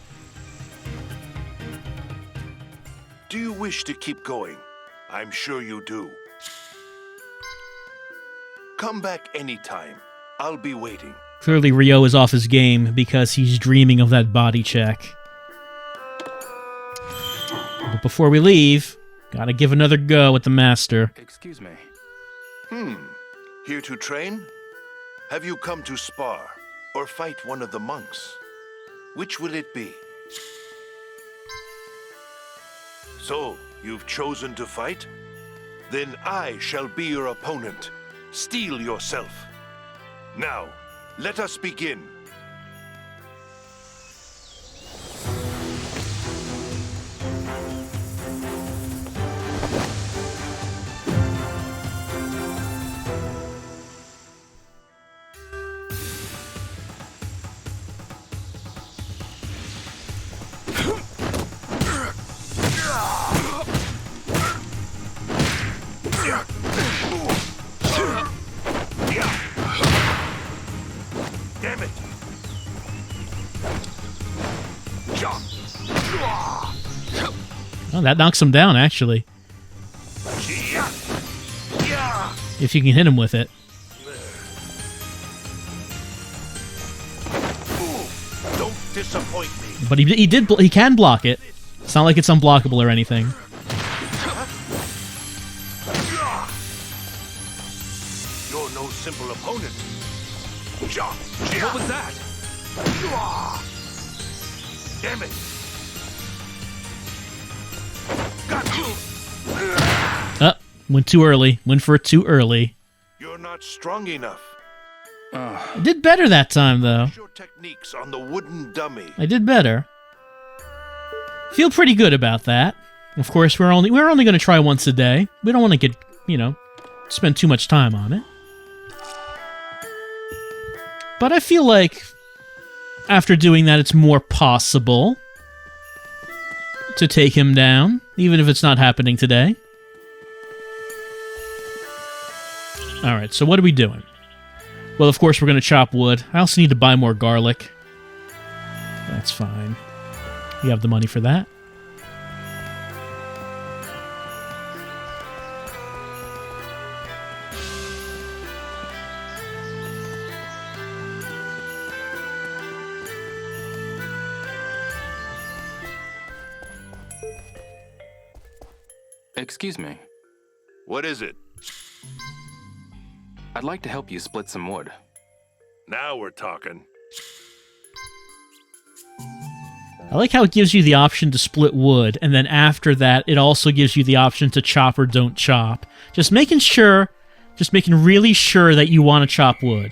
Do you wish to keep going? I'm sure you do. Come back anytime. I'll be waiting. Clearly Ryo is off his game because he's dreaming of that body check. But before we leave, gotta give another go at the master. Excuse me. Here to train? Have you come to spar or fight one of the monks? Which will it be? So, you've chosen to fight? Then I shall be your opponent. Steel yourself. Now, let us begin. Damn it! Oh, that knocks him down, actually. If you can hit him with it. Don't disappoint me. But he can block it. It's not like it's unblockable or anything. You're no simple opponent. What was that? Damn it! Got you! Went too early. Went for it too early. You're not strong enough. I did better that time, though. Use your techniques on the wooden dummy. I did better. Feel pretty good about that. Of course, we're only going to try once a day. We don't want to get, spend too much time on it. But I feel like after doing that, it's more possible to take him down, even if it's not happening today. Alright, so what are we doing? Well, of course, we're going to chop wood. I also need to buy more garlic. That's fine. You have the money for that. Excuse me. What is it? I'd like to help you split some wood. Now we're talking. I like how it gives you the option to split wood, and then after that, it also gives you the option to chop or don't chop. Just making really sure that you want to chop wood.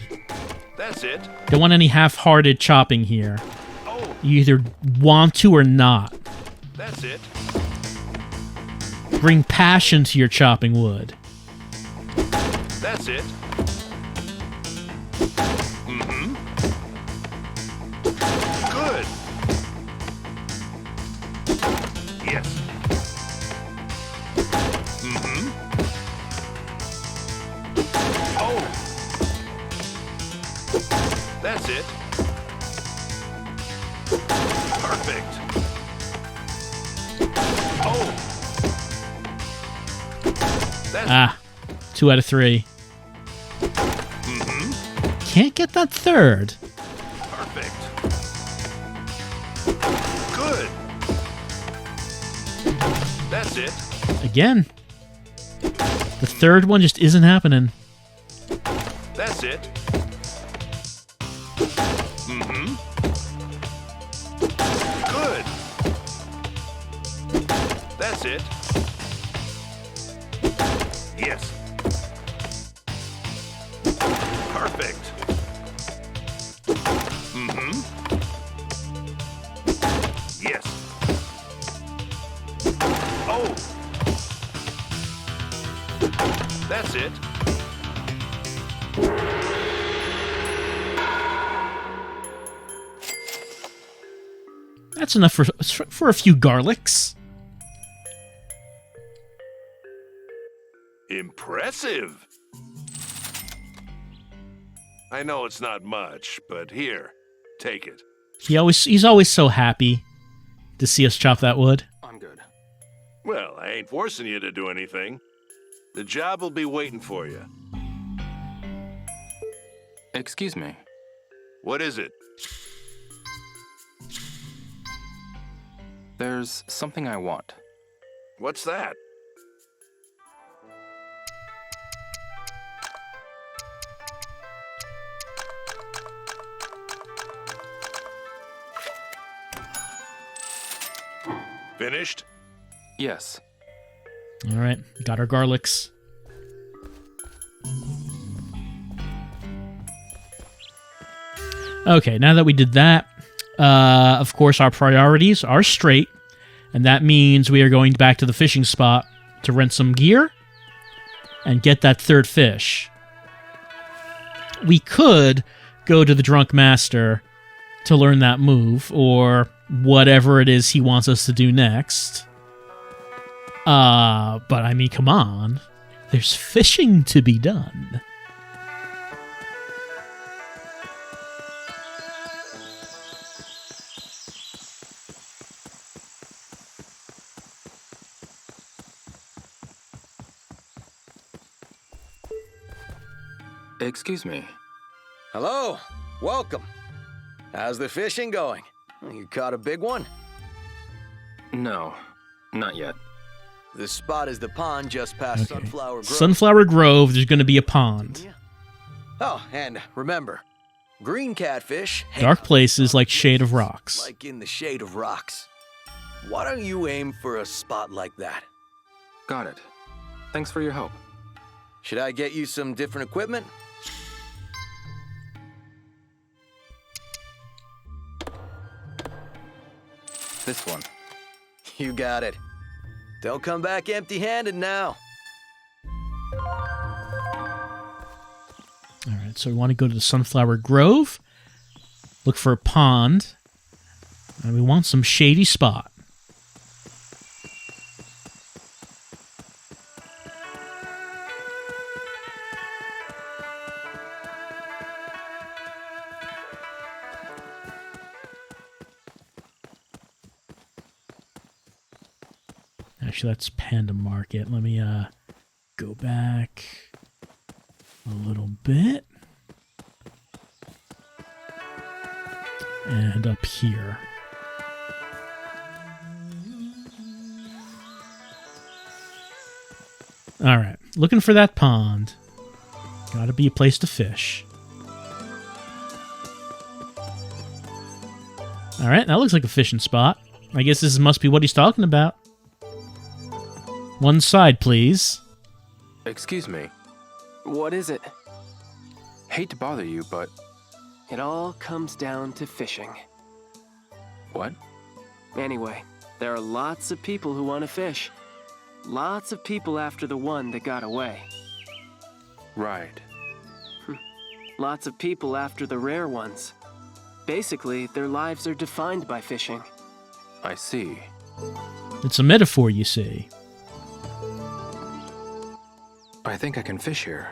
That's it. Don't want any half-hearted chopping here. Oh, You either want to or not. that's it. Bring passion to your chopping wood. That's it. Mm-hmm. Good. Yes. Mm-hmm. Oh. That's it. Perfect. Oh. That's 2 out of 3. Mm-hmm. Can't get that third. Perfect. Good. That's it. Again. The third one just isn't happening. That's it. Mm-hmm. Good. That's it. Yes. Perfect. Mm-hmm. Yes. Oh. That's it. That's enough for a few garlics. Impressive. I know it's not much, but here, take it. He's always so happy to see us chop that wood. I'm good. Well, I ain't forcing you to do anything. The job will be waiting for you. Excuse me. What is it? There's something I want. What's that? Finished? Yes. All right, got our garlics. Okay, now that we did that, of course our priorities are straight, and that means we are going back to the fishing spot to rent some gear and get that third fish. We could go to the Drunk Master to learn that move, or whatever it is he wants us to do next. But I mean, come on. There's fishing to be done. Excuse me. Hello. Welcome. How's the fishing going? You caught a big one? No, not yet. The spot is the pond just past Sunflower Grove. Sunflower Grove, there's going to be a pond. Yeah. Oh, and remember, green catfish... Dark places like Shade of Rocks. Like in the Shade of Rocks. Why don't you aim for a spot like that? Got it. Thanks for your help. Should I get you some different equipment? This one. You got it. Don't come back empty-handed now. All right, so we want to go to the Sunflower Grove, look for a pond, and we want some shady spot. Actually, that's Panda Market. Let me go back a little bit. And up here. All right, looking for that pond. Gotta be a place to fish. All right, that looks like a fishing spot. I guess this must be what he's talking about. One side, please. Excuse me. What is it? Hate to bother you, but... It all comes down to fishing. What? Anyway, there are lots of people who want to fish. Lots of people after the one that got away. Right. Lots of people after the rare ones. Basically, their lives are defined by fishing. I see. It's a metaphor, you see. I think I can fish here.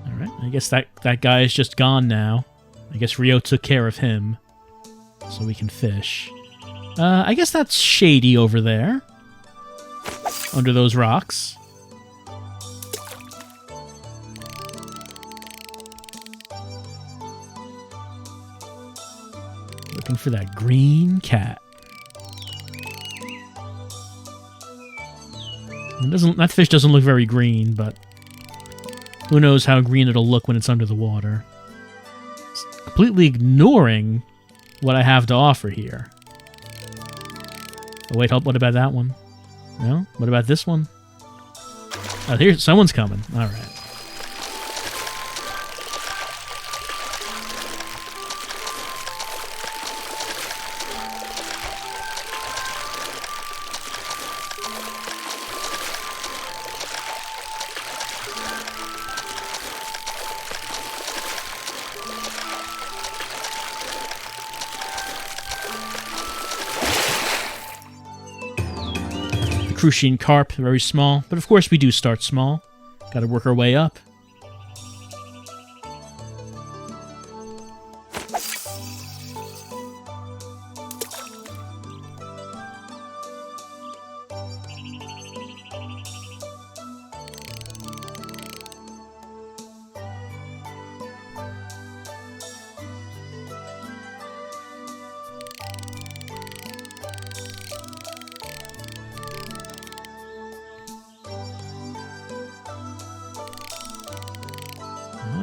Alright, I guess that guy is just gone now. I guess Rio took care of him. So we can fish. I guess that's shady over there. Under those rocks. Looking for that green cat. That fish doesn't look very green, but who knows how green it'll look when it's under the water. It's completely ignoring what I have to offer here. Oh, wait, what about that one? No? What about this one? Oh, here's someone's coming. All right. Crucian carp, very small, but of course we do start small. Gotta work our way up.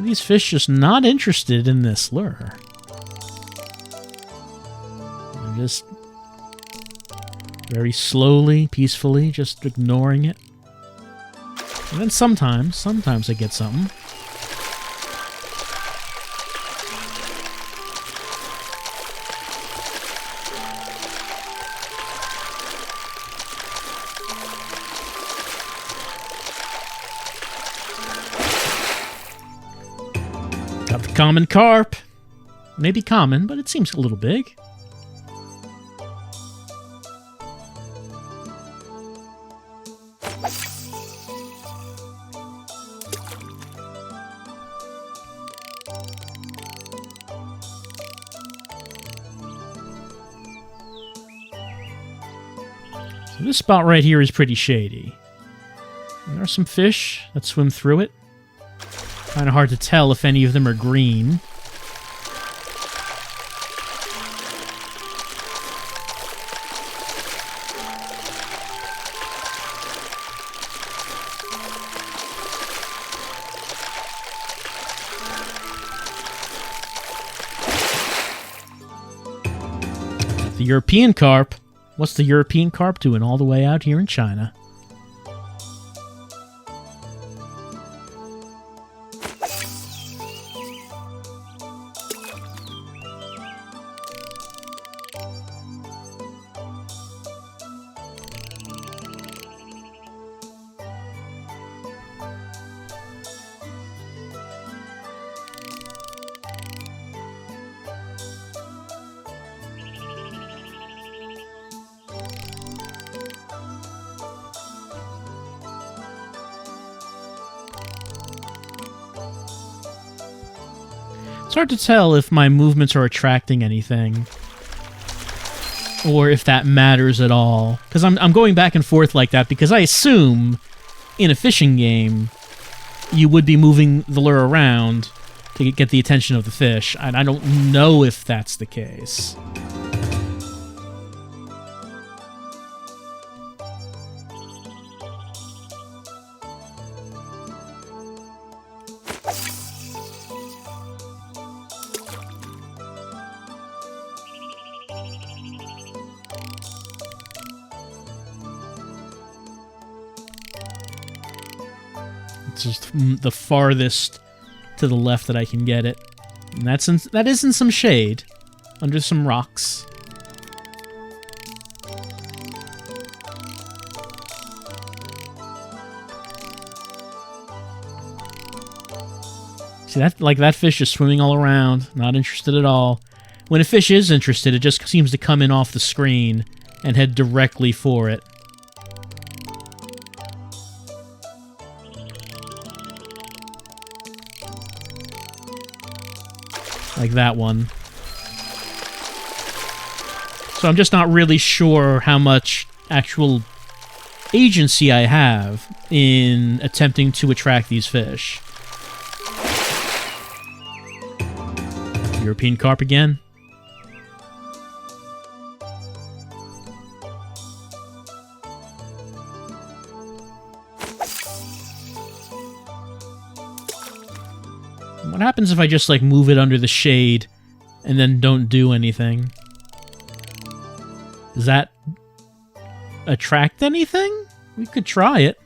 These fish just not interested in this lure. They're just very slowly, peacefully, just ignoring it. And then sometimes I get something. Got the common carp. Maybe common, but it seems a little big. So this spot right here is pretty shady. And there are some fish that swim through it. Kind of hard to tell if any of them are green. The European carp. What's the European carp doing all the way out here in China? It's hard to tell if my movements are attracting anything, or if that matters at all. Because I'm going back and forth like that because I assume in a fishing game you would be moving the lure around to get the attention of the fish, and I don't know if that's the case. It's just the farthest to the left that I can get it. And that is in some shade, under some rocks. See, that fish is swimming all around, not interested at all. When a fish is interested, it just seems to come in off the screen and head directly for it. Like that one. So I'm just not really sure how much actual agency I have in attempting to attract these fish. European carp again. What happens if I just, like, move it under the shade and then don't do anything? Does that attract anything? We could try it.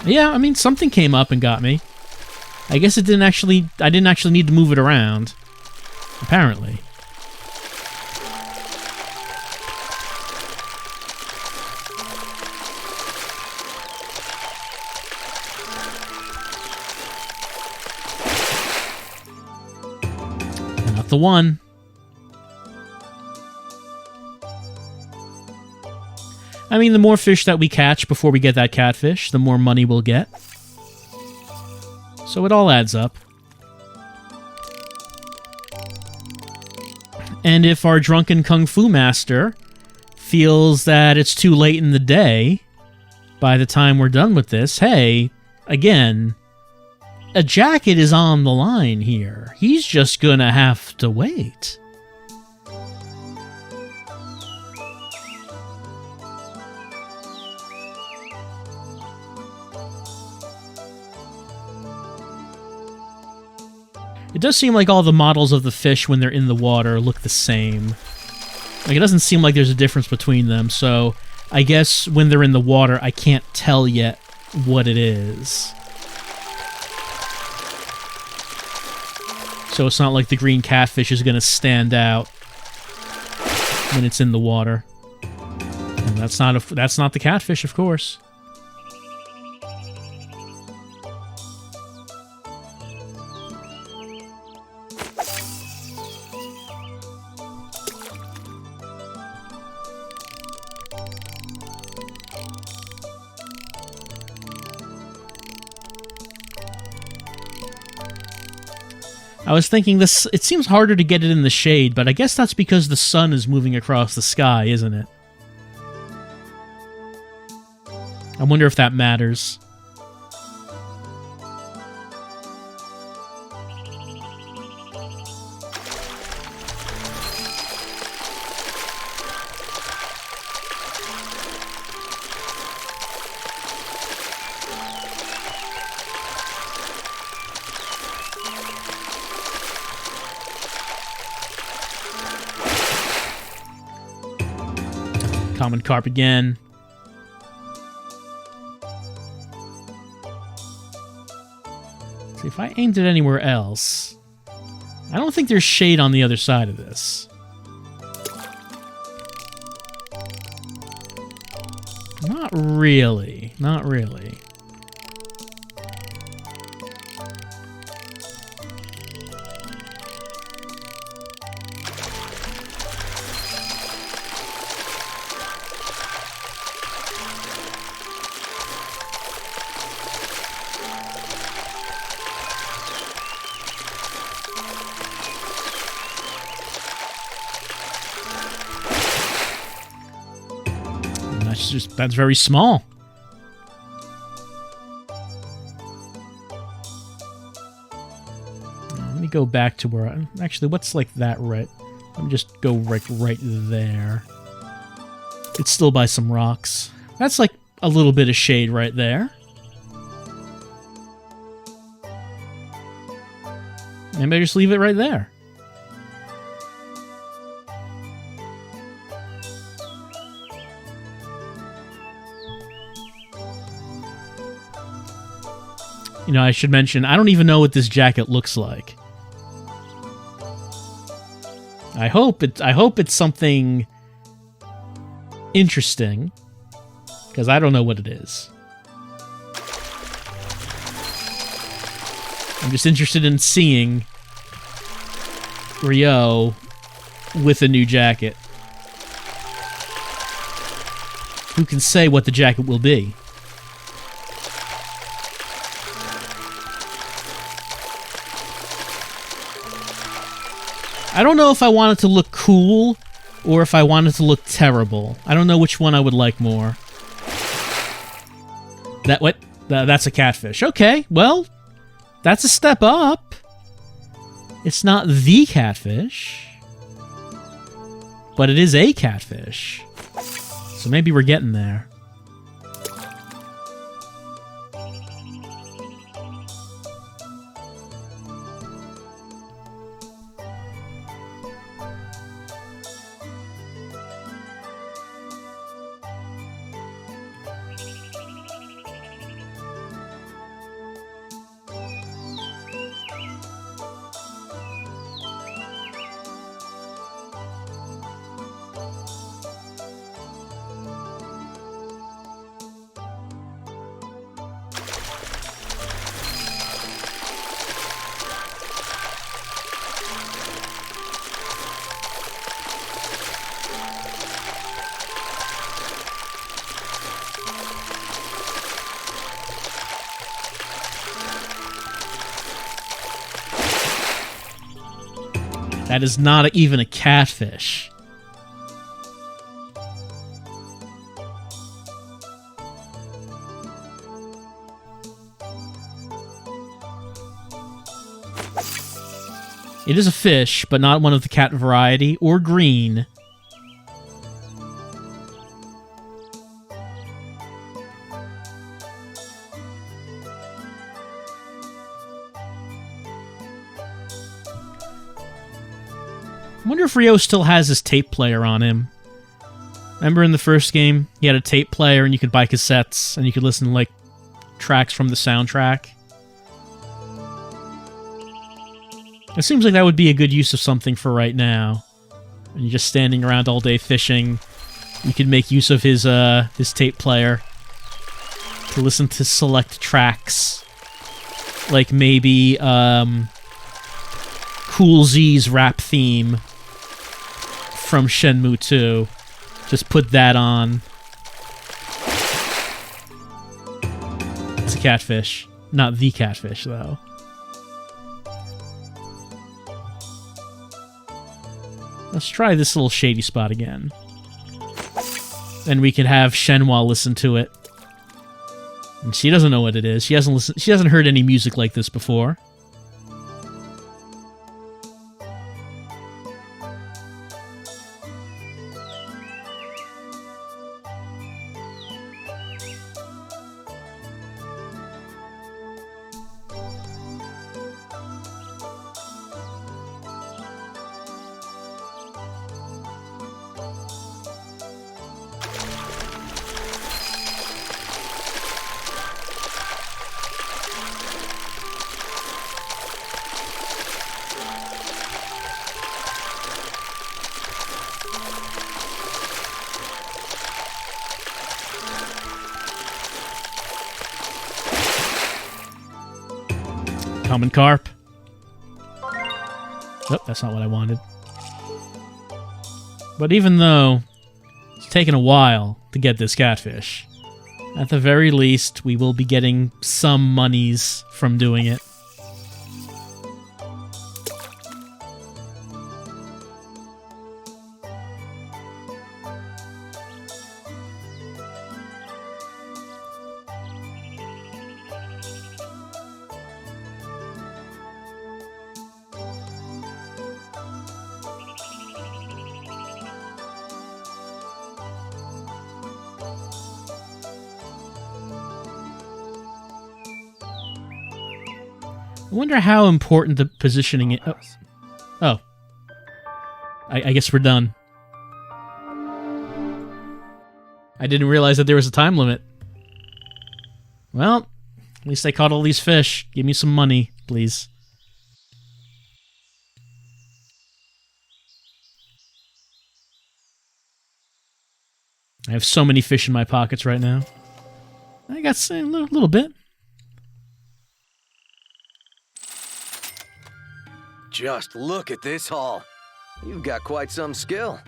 Yeah, I mean, something came up and got me. I guess I didn't actually need to move it around. Apparently. Not the one. I mean, the more fish that we catch before we get that catfish, the more money we'll get. So it all adds up. And if our drunken kung fu master feels that it's too late in the day by the time we're done with this, hey, again, a jacket is on the line here. He's just gonna have to wait. It does seem like all the models of the fish when they're in the water look the same. Like, it doesn't seem like there's a difference between them, so I guess when they're in the water, I can't tell yet what it is. So it's not like the green catfish is going to stand out when it's in the water. And that's not the catfish, of course. I was thinking this, it seems harder to get it in the shade, but I guess that's because the sun is moving across the sky, isn't it? I wonder if that matters. Common carp again. See, if I aimed it anywhere else, I don't think there's shade on the other side of this. Not really. Not really. That's very small. Let me go back to where actually, what's like that right? Let me just go right there. It's still by some rocks. That's like a little bit of shade right there. Maybe I just leave it right there. You know, I should mention, I don't even know what this jacket looks like. I hope it's something interesting. Because I don't know what it is. I'm just interested in seeing Ryo with a new jacket. Who can say what the jacket will be? I don't know if I want it to look cool or if I want it to look terrible. I don't know which one I would like more. That's a catfish. Okay, well, that's a step up. It's not the catfish, but it is a catfish. So maybe we're getting there. That is not even a catfish. It is a fish, but not one of the cat variety, or green. I wonder if Ryo still has his tape player on him. Remember in the first game, he had a tape player and you could buy cassettes and you could listen to, like, tracks from the soundtrack? It seems like that would be a good use of something for right now. When you're just standing around all day fishing, you could make use of his tape player to listen to select tracks. Like maybe, Cool Z's rap theme from Shenmue 2. Just put that on. It's a catfish. Not the catfish, though. Let's try this little shady spot again. Then we could have Shenhua listen to it. And she doesn't know what it is. She hasn't heard any music like this before. Common carp. Oh, that's not what I wanted. But even though it's taken a while to get this catfish, at the very least, we will be getting some monies from doing it. I wonder how important the positioning is. Oh. I guess we're done. I didn't realize that there was a time limit. Well, at least I caught all these fish. Give me some money, please. I have so many fish in my pockets right now. I got a little bit. Just look at this haul. You've got quite some skill.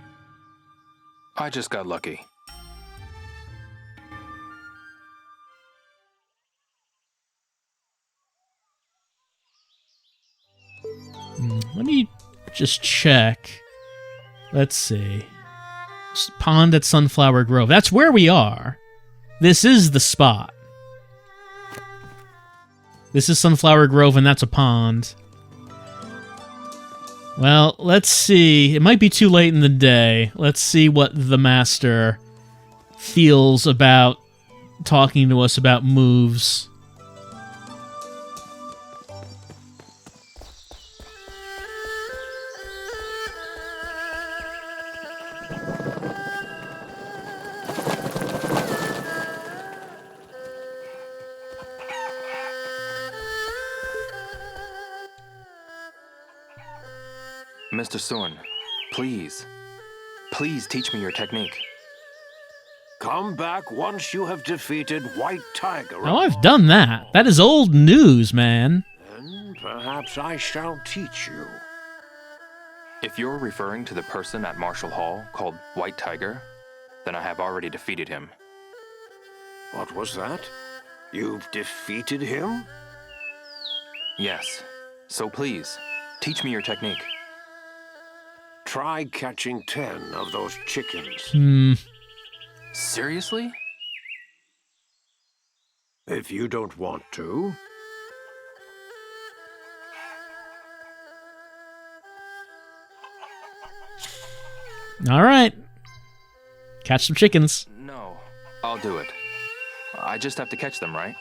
I just got lucky. Let me just check. Let's see. Pond at Sunflower Grove. That's where we are. This is the spot. This is Sunflower Grove, and that's a pond. Well, let's see. It might be too late in the day. Let's see what the master feels about talking to us about moves. Mr. Sun, please teach me your technique. Come back once you have defeated White Tiger. Oh, I've done that. That is old news, man. Then perhaps I shall teach you. If you're referring to the person at Marshall Hall called White Tiger, then I have already defeated him. What was that? You've defeated him? Yes. So please, teach me your technique. Try catching 10 of those chickens. Seriously? If you don't want to. All right. Catch some chickens. No, I'll do it. I just have to catch them, right?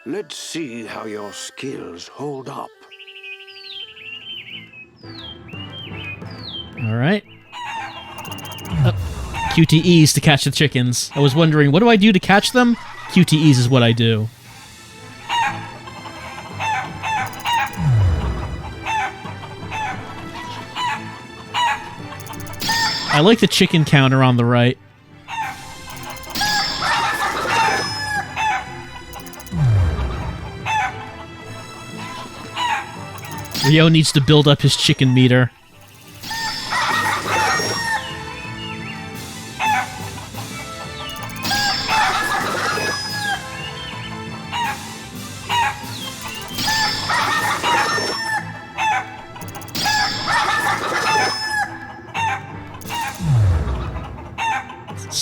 Let's see how your skills hold up. All right. QTEs to catch the chickens. I was wondering, what do I do to catch them? QTEs is what I do. I like the chicken counter on the right. Ryo needs to build up his chicken meter.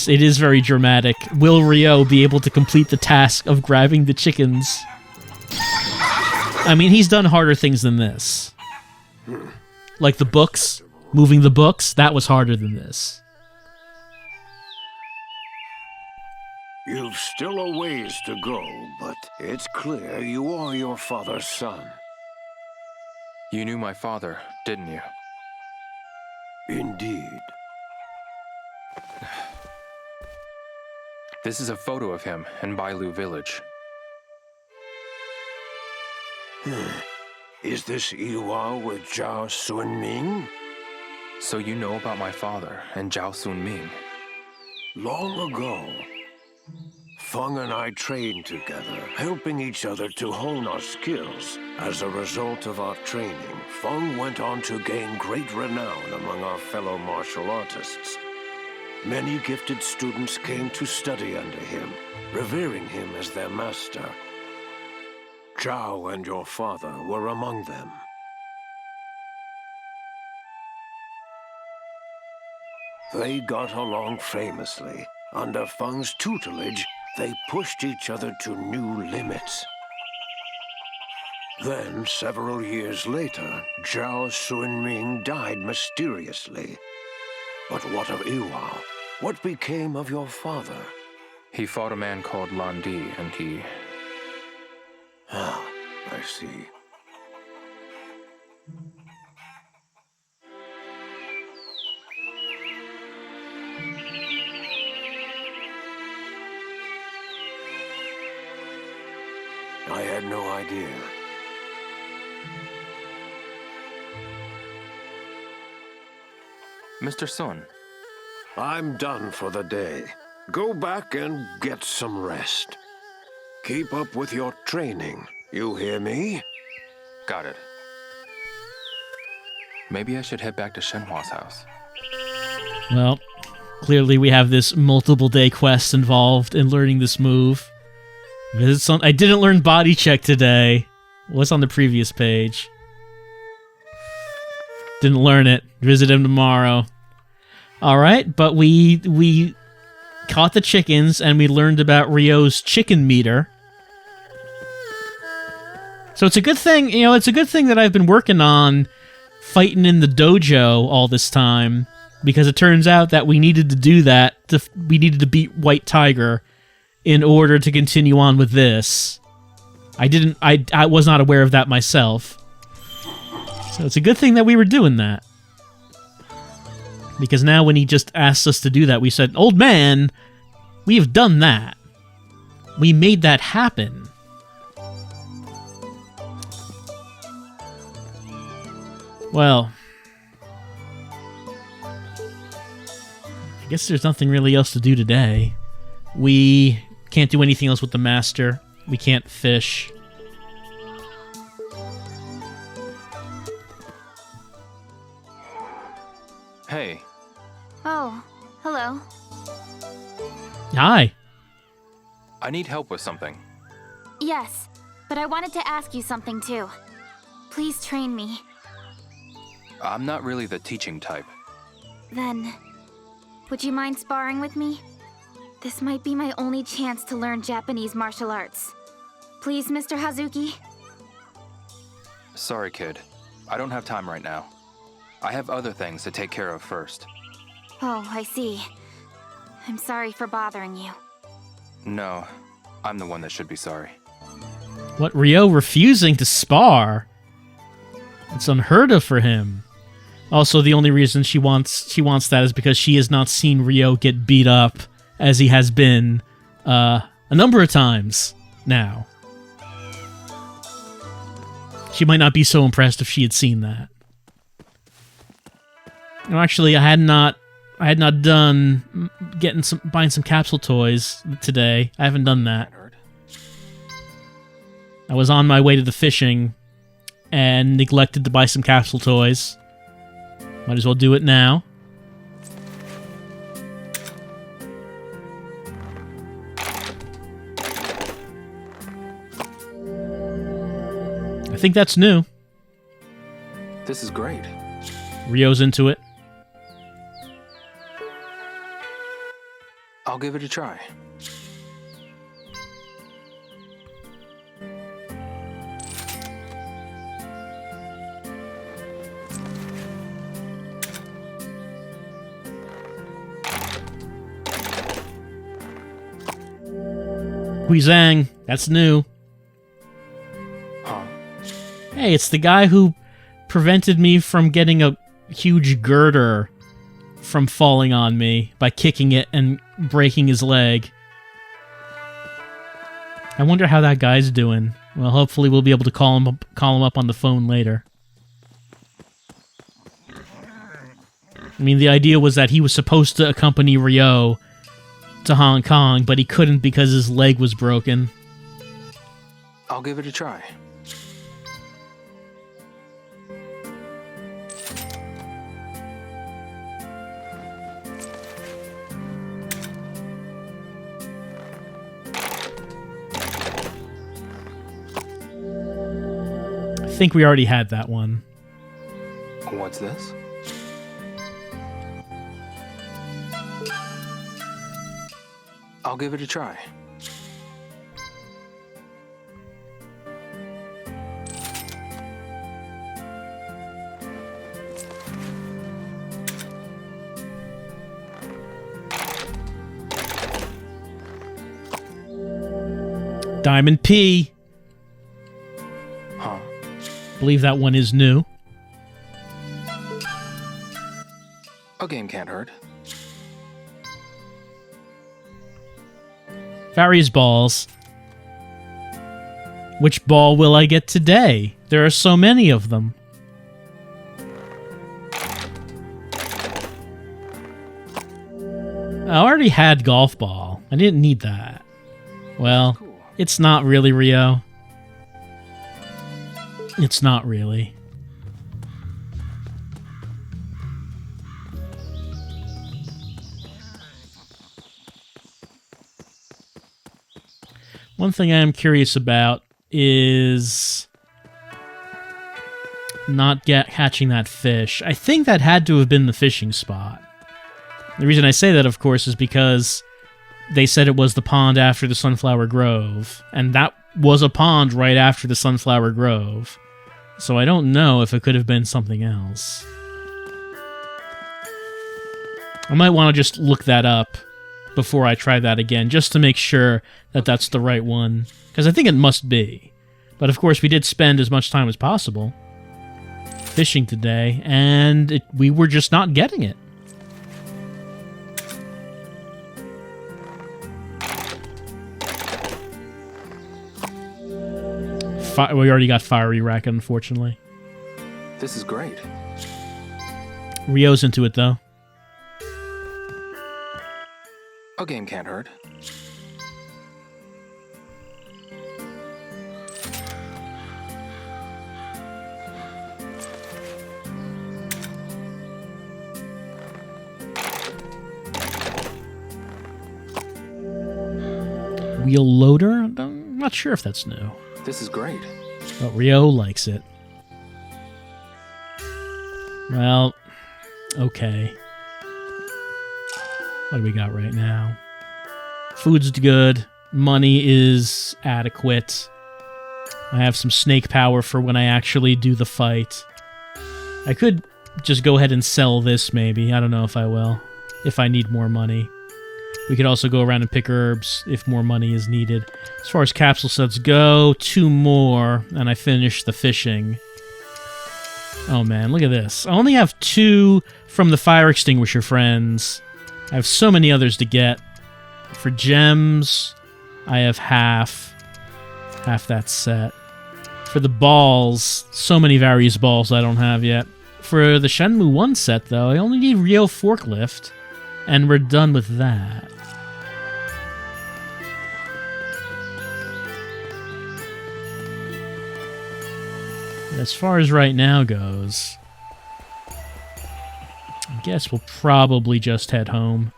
It is very dramatic. Will Ryo be able to complete the task of grabbing the chickens? I mean, he's done harder things than this. Like the books, moving the books, that was harder than this. You've still a ways to go, but it's clear you are your father's son. You knew my father, didn't you? Indeed. This is a photo of him in Bailu Village. Is this Iwa with Zhao Sunming? So you know about my father and Zhao Sunming? Long ago, Feng and I trained together, helping each other to hone our skills. As a result of our training, Feng went on to gain great renown among our fellow martial artists. Many gifted students came to study under him, revering him as their master. Zhao and your father were among them. They got along famously. Under Feng's tutelage, they pushed each other to new limits. Then, several years later, Zhao Sunming died mysteriously. But what of Iwa? What became of your father? He fought a man called Landi, and he... Ah, I see. I had no idea. Mr. Sun. I'm done for the day. Go back and get some rest. Keep up with your training. You hear me? Got it. Maybe I should head back to Shenhua's house. Well, clearly we have this multiple-day quest involved in learning this move. I didn't learn body check today. What's on the previous page? Didn't learn it. Visit him tomorrow. Alright, but we caught the chickens and we learned about Ryo's chicken meter. So it's a good thing, it's a good thing that I've been working on fighting in the dojo all this time, because it turns out that we needed to do that. We needed to beat White Tiger in order to continue on with this. I was not aware of that myself. So it's a good thing that we were doing that. Because now when he just asked us to do that, we said, "Old man, we have done that. We made that happen." Well, I guess there's nothing really else to do today. We can't do anything else with the master. We can't fish. Hey. Oh, hello. Hi. I need help with something. Yes, but I wanted to ask you something too. Please train me. I'm not really the teaching type. Then, would you mind sparring with me? This might be my only chance to learn Japanese martial arts. Please, Mr. Hazuki? Sorry, kid. I don't have time right now. I have other things to take care of first. Oh, I see. I'm sorry for bothering you. No, I'm the one that should be sorry. What, Ryo refusing to spar? It's unheard of for him. Also, the only reason she wants that is because she has not seen Ryo get beat up as he has been a number of times now. She might not be so impressed if she had seen that. No, actually, I had not done buying some capsule toys today. I haven't done that. I was on my way to the fishing and neglected to buy some capsule toys. Might as well do it now. I think that's new. This is great. Ryo's into it. I'll give it a try. Huizang, that's new. Huh? Hey, it's the guy who prevented me from getting a huge girder from falling on me by kicking it and breaking his leg. I wonder how that guy's doing. Well, hopefully we'll be able to call him up on the phone later. I mean, the idea was that he was supposed to accompany Ryo to Hong Kong, but he couldn't because his leg was broken. I'll give it a try. I think we already had that one. What's this? I'll give it a try. Diamond P. Huh? Believe that one is new. A game can't hurt. Various balls. Which ball will I get today? There are so many of them. I already had golf ball. I didn't need that. Well, it's not really, Rio. It's not really. One thing I am curious about is not catching that fish. I think that had to have been the fishing spot. The reason I say that, of course, is because they said it was the pond after the Sunflower Grove, and that was a pond right after the Sunflower Grove. So I don't know if it could have been something else. I might want to just look that up before I try that again, just to make sure that that's the right one, because I think it must be. But of course, we did spend as much time as possible fishing today, and we were just not getting it. We already got Fiery Racket, unfortunately. This is great. Rio's into it, though. A game can't hurt. Wheel loader? I'm not sure if that's new. This is great. But Rio likes it. Well, okay. What do we got right now? Food's good. Money is adequate. I have some snake power for when I actually do the fight. I could just go ahead and sell this, maybe. I don't know if I will. If I need more money. We could also go around and pick herbs if more money is needed. As far as capsule sets go, 2 more, and I finish the fishing. Oh man, look at this. I only have 2 from the fire extinguisher friends. I have so many others to get. For gems, I have half that set. For the balls, so many various balls I don't have yet. For the Shenmue 1 set, though, I only need Rio Forklift, and we're done with that. As far as right now goes, I guess we'll probably just head home.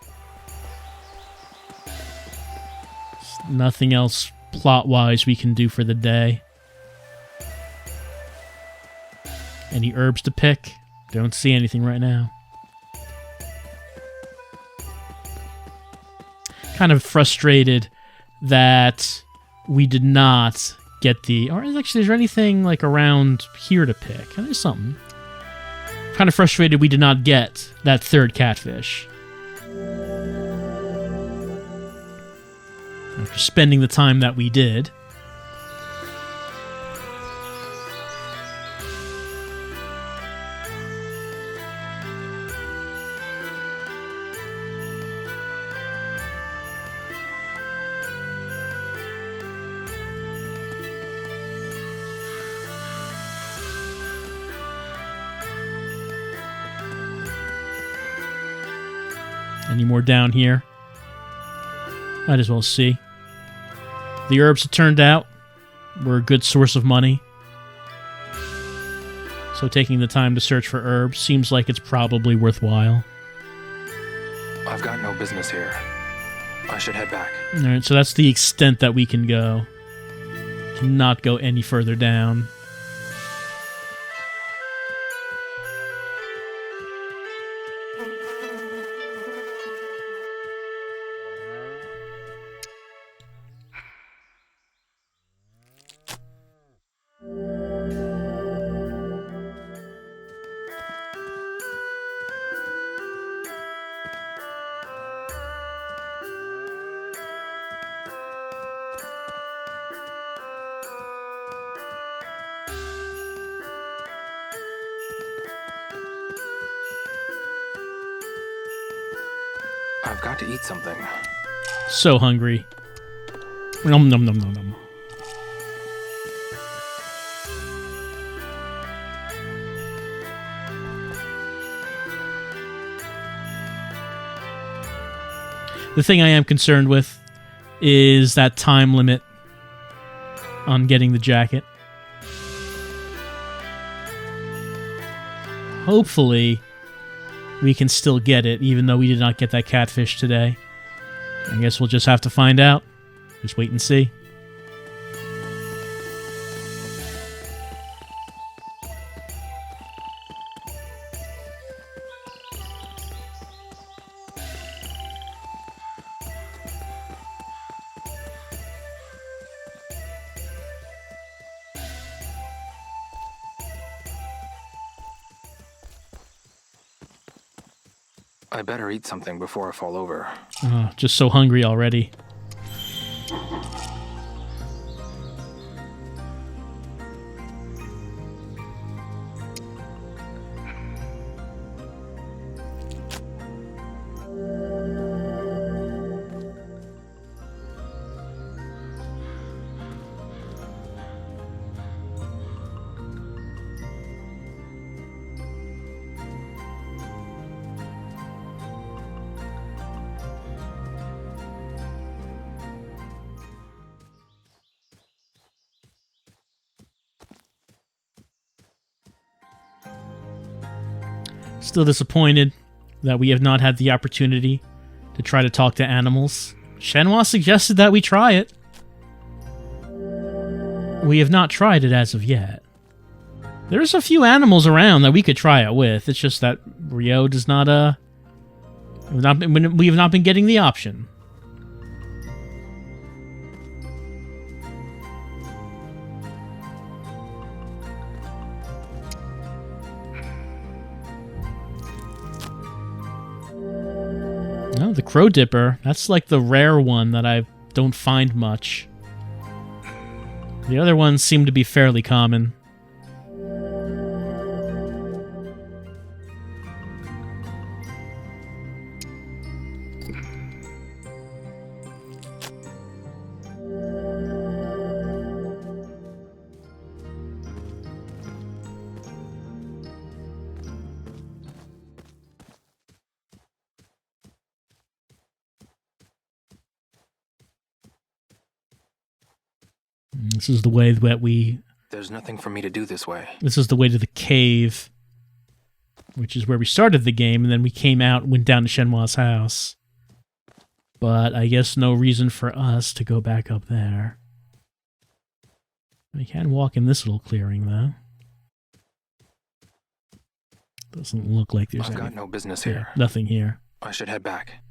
There's nothing else plot-wise we can do for the day. Any herbs to pick? Don't see anything right now. Kind of frustrated that we did not get the... Or actually, is there anything like around here to pick? There's something. Kind of frustrated we did not get that 3rd catfish. After spending the time that we did. Any more down here? Might as well see. The herbs, it turned out, were a good source of money. So taking the time to search for herbs seems like it's probably worthwhile. I've got no business here. I should head back. Alright, so that's the extent that we can go. Cannot go any further down. I've got to eat something. So hungry. Nom nom nom nom nom. The thing I am concerned with is that time limit on getting the jacket. Hopefully, we can still get it, even though we did not get that catfish today. I guess we'll just have to find out. Just wait and see. I better eat something before I fall over. Oh, just so hungry already. Still disappointed that we have not had the opportunity to try to talk to animals. Shenhua suggested that we try it. We have not tried it as of yet. There's a few animals around that we could try it with. It's just that Rio does not, we have not been getting the option. No, the Crow Dipper. That's like the rare one that I don't find much. The other ones seem to be fairly common. This is the way that we... There's nothing for me to do this way. This is the way to the cave, which is where we started the game, and then we came out and went down to Shenhua's house. But I guess no reason for us to go back up there. We can walk in this little clearing, though. Doesn't look like there's I've got no business here. Nothing here. I should head back.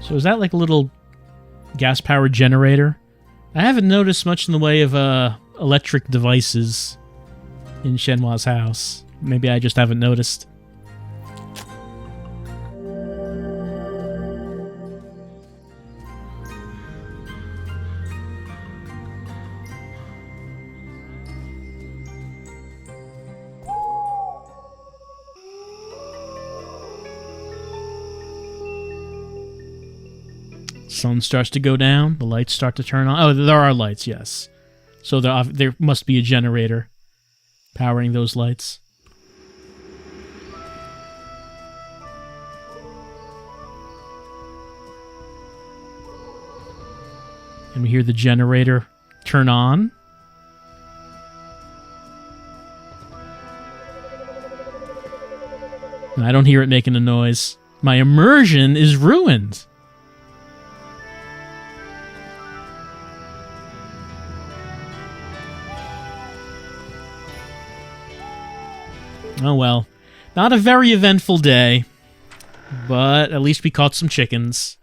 So is that like a little gas-powered generator? I haven't noticed much in the way of electric devices in Shenhua's house. Maybe I just haven't noticed. Sun starts to go down, the lights start to turn on. Oh, there are lights, yes. So there must be a generator powering those lights. And we hear the generator turn on. I don't hear it making a noise. My immersion is ruined. Oh well, not a very eventful day, but at least we caught some chickens.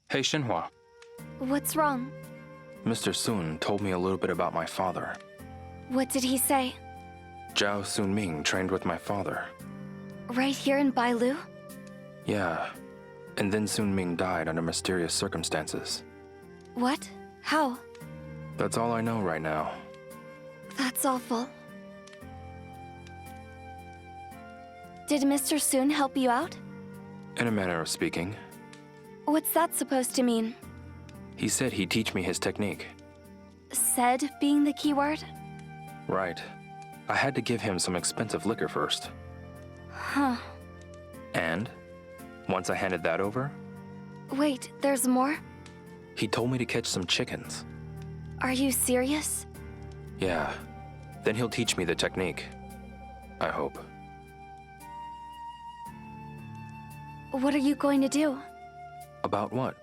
Hey, Shenhua. What's wrong? Mr. Sun told me a little bit about my father. What did he say? Zhao Sunming trained with my father. Right here in Bailu? Yeah. And then Sunming died under mysterious circumstances. What? How? That's all I know right now. That's awful. Did Mr. Sun help you out? In a manner of speaking. What's that supposed to mean? He said he'd teach me his technique. Said being the key word? Right. I had to give him some expensive liquor first. Huh. And once I handed that over, Wait, there's more? he told me to catch some chickens. Are you serious? Yeah. Then he'll teach me the technique. I hope. What are you going to do? About what?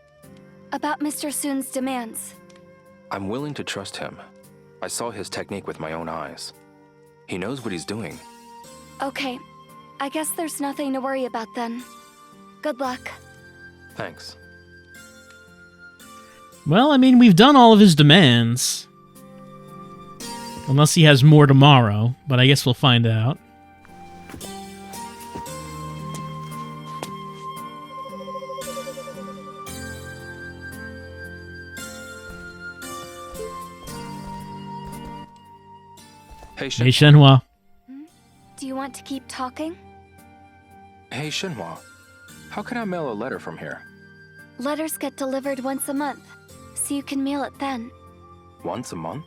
About Mr. Sun's demands. I'm willing to trust him. I saw his technique with my own eyes. He knows what he's doing. Okay. I guess there's nothing to worry about then. Good luck. Thanks. Well, I mean, we've done all of his demands. Unless he has more tomorrow, but I guess we'll find out. Hey, Hey, Shenhua. Do you want to keep talking? Hey, Shenhua. How can I mail a letter from here? Letters get delivered once a month, so you can mail it then. Once a month?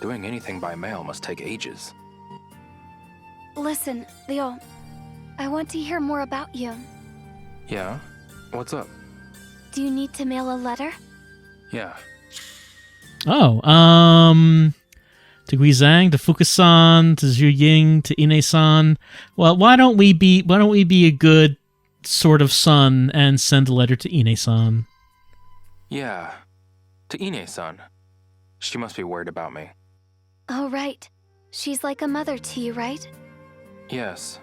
Doing anything by mail must take ages. Listen, Leo. I want to hear more about you. Yeah? What's up? Do you need to mail a letter? Yeah. Oh, to Guizhang, to Fukusan, to Zhu Ying, to Ine-san. Well, why don't we be a good sort of son and send a letter to Ine-san? Yeah. To Ine-san. She must be worried about me. Oh, right. She's like a mother to you, right? Yes.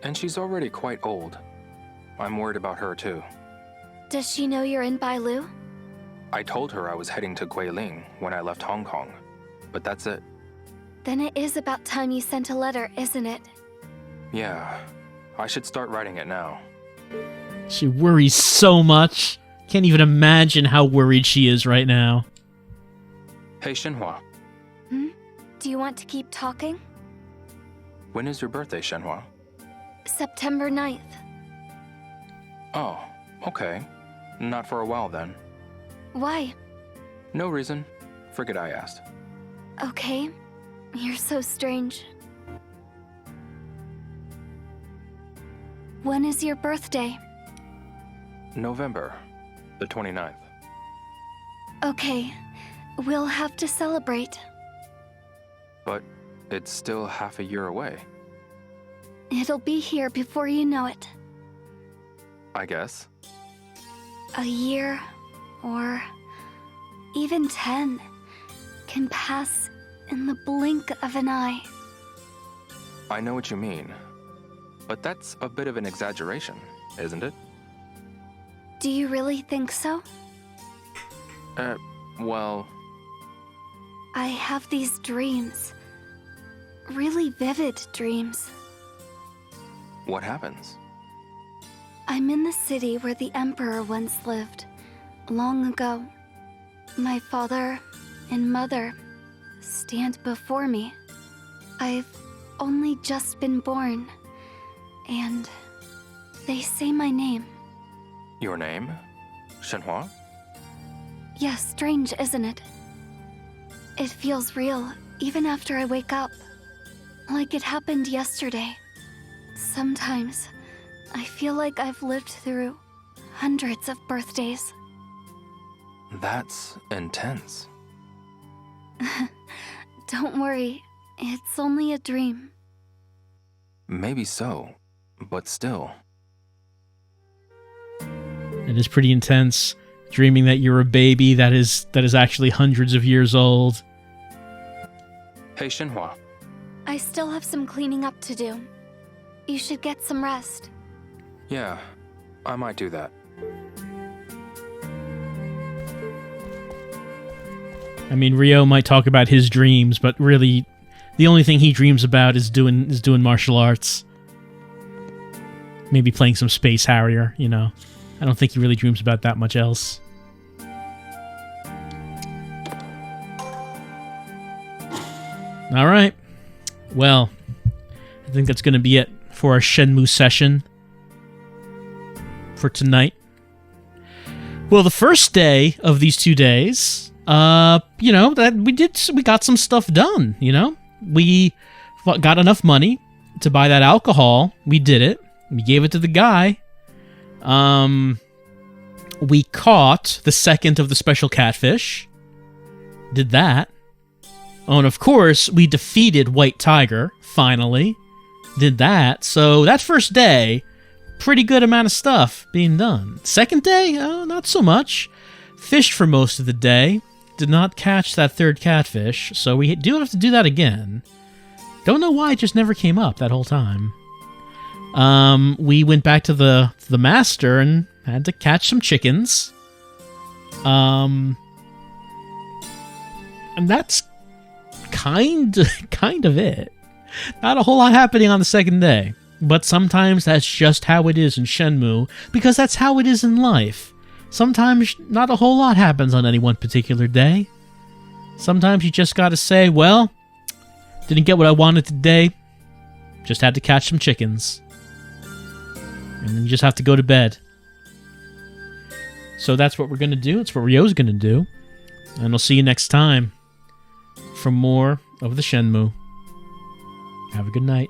And she's already quite old. I'm worried about her too. Does she know you're in Bailu? I told her I was heading to Guilin when I left Hong Kong. But that's it. Then it is about time you sent a letter, isn't it? Yeah. I should start writing it now. She worries so much. Can't even imagine how worried she is right now. Hey, Shenhua. Do you want to keep talking? When is your birthday, Shenhua? September 9th. Oh, okay. Not for a while then. Why? No reason. Forget I asked. Okay. You're so strange. When is your birthday? November, the 29th. Okay. We'll have to celebrate. But it's still half a year away, It'll be here before you know it. I guess. A year, or even 10, can pass in the blink of an eye. I know what you mean. But that's a bit of an exaggeration, isn't it? Do you really think so? Well... I have these dreams. Really vivid dreams. What happens? I'm in the city where the Emperor once lived, long ago. My father and mother stand before me. I've only just been born, and they say my name. Your name? Shenhua? Yes, strange, isn't it? It feels real, even after I wake up. Like it happened yesterday. Sometimes, I feel like I've lived through hundreds of birthdays. That's intense. Don't worry, it's only a dream. Maybe so, but still. It is pretty intense, dreaming that you're a baby that is actually hundreds of years old. Hey, Shenhua. I still have some cleaning up to do. You should get some rest. Yeah, I might do that. I mean, Ryo might talk about his dreams, but really, the only thing he dreams about is doing martial arts. Maybe playing some Space Harrier, you know. I don't think he really dreams about that much else. All right. Well, I think that's going to be it for our Shenmue session for tonight. Well, the first day of these 2 days, you know, we got some stuff done, you know? We got enough money to buy that alcohol. We did it. We gave it to the guy. We caught the second of the special catfish. Did that. Oh, and of course, we defeated White Tiger, finally. Did that. So that first day, pretty good amount of stuff being done. Second day, oh, not so much. Fished for most of the day. Did not catch that third catfish, so we do have to do that again. Don't know why it just never came up that whole time. We went back to the master and had to catch some chickens. And that's kind of it. Not a whole lot happening on the second day. But sometimes that's just how it is in Shenmue, because that's how it is in life. Sometimes not a whole lot happens on any one particular day. Sometimes you just gotta say, well, didn't get what I wanted today, just had to catch some chickens. And then you just have to go to bed. So that's what we're gonna do, it's what Ryo's gonna do. And we'll see you next time for more of the Shenmue. Have a good night.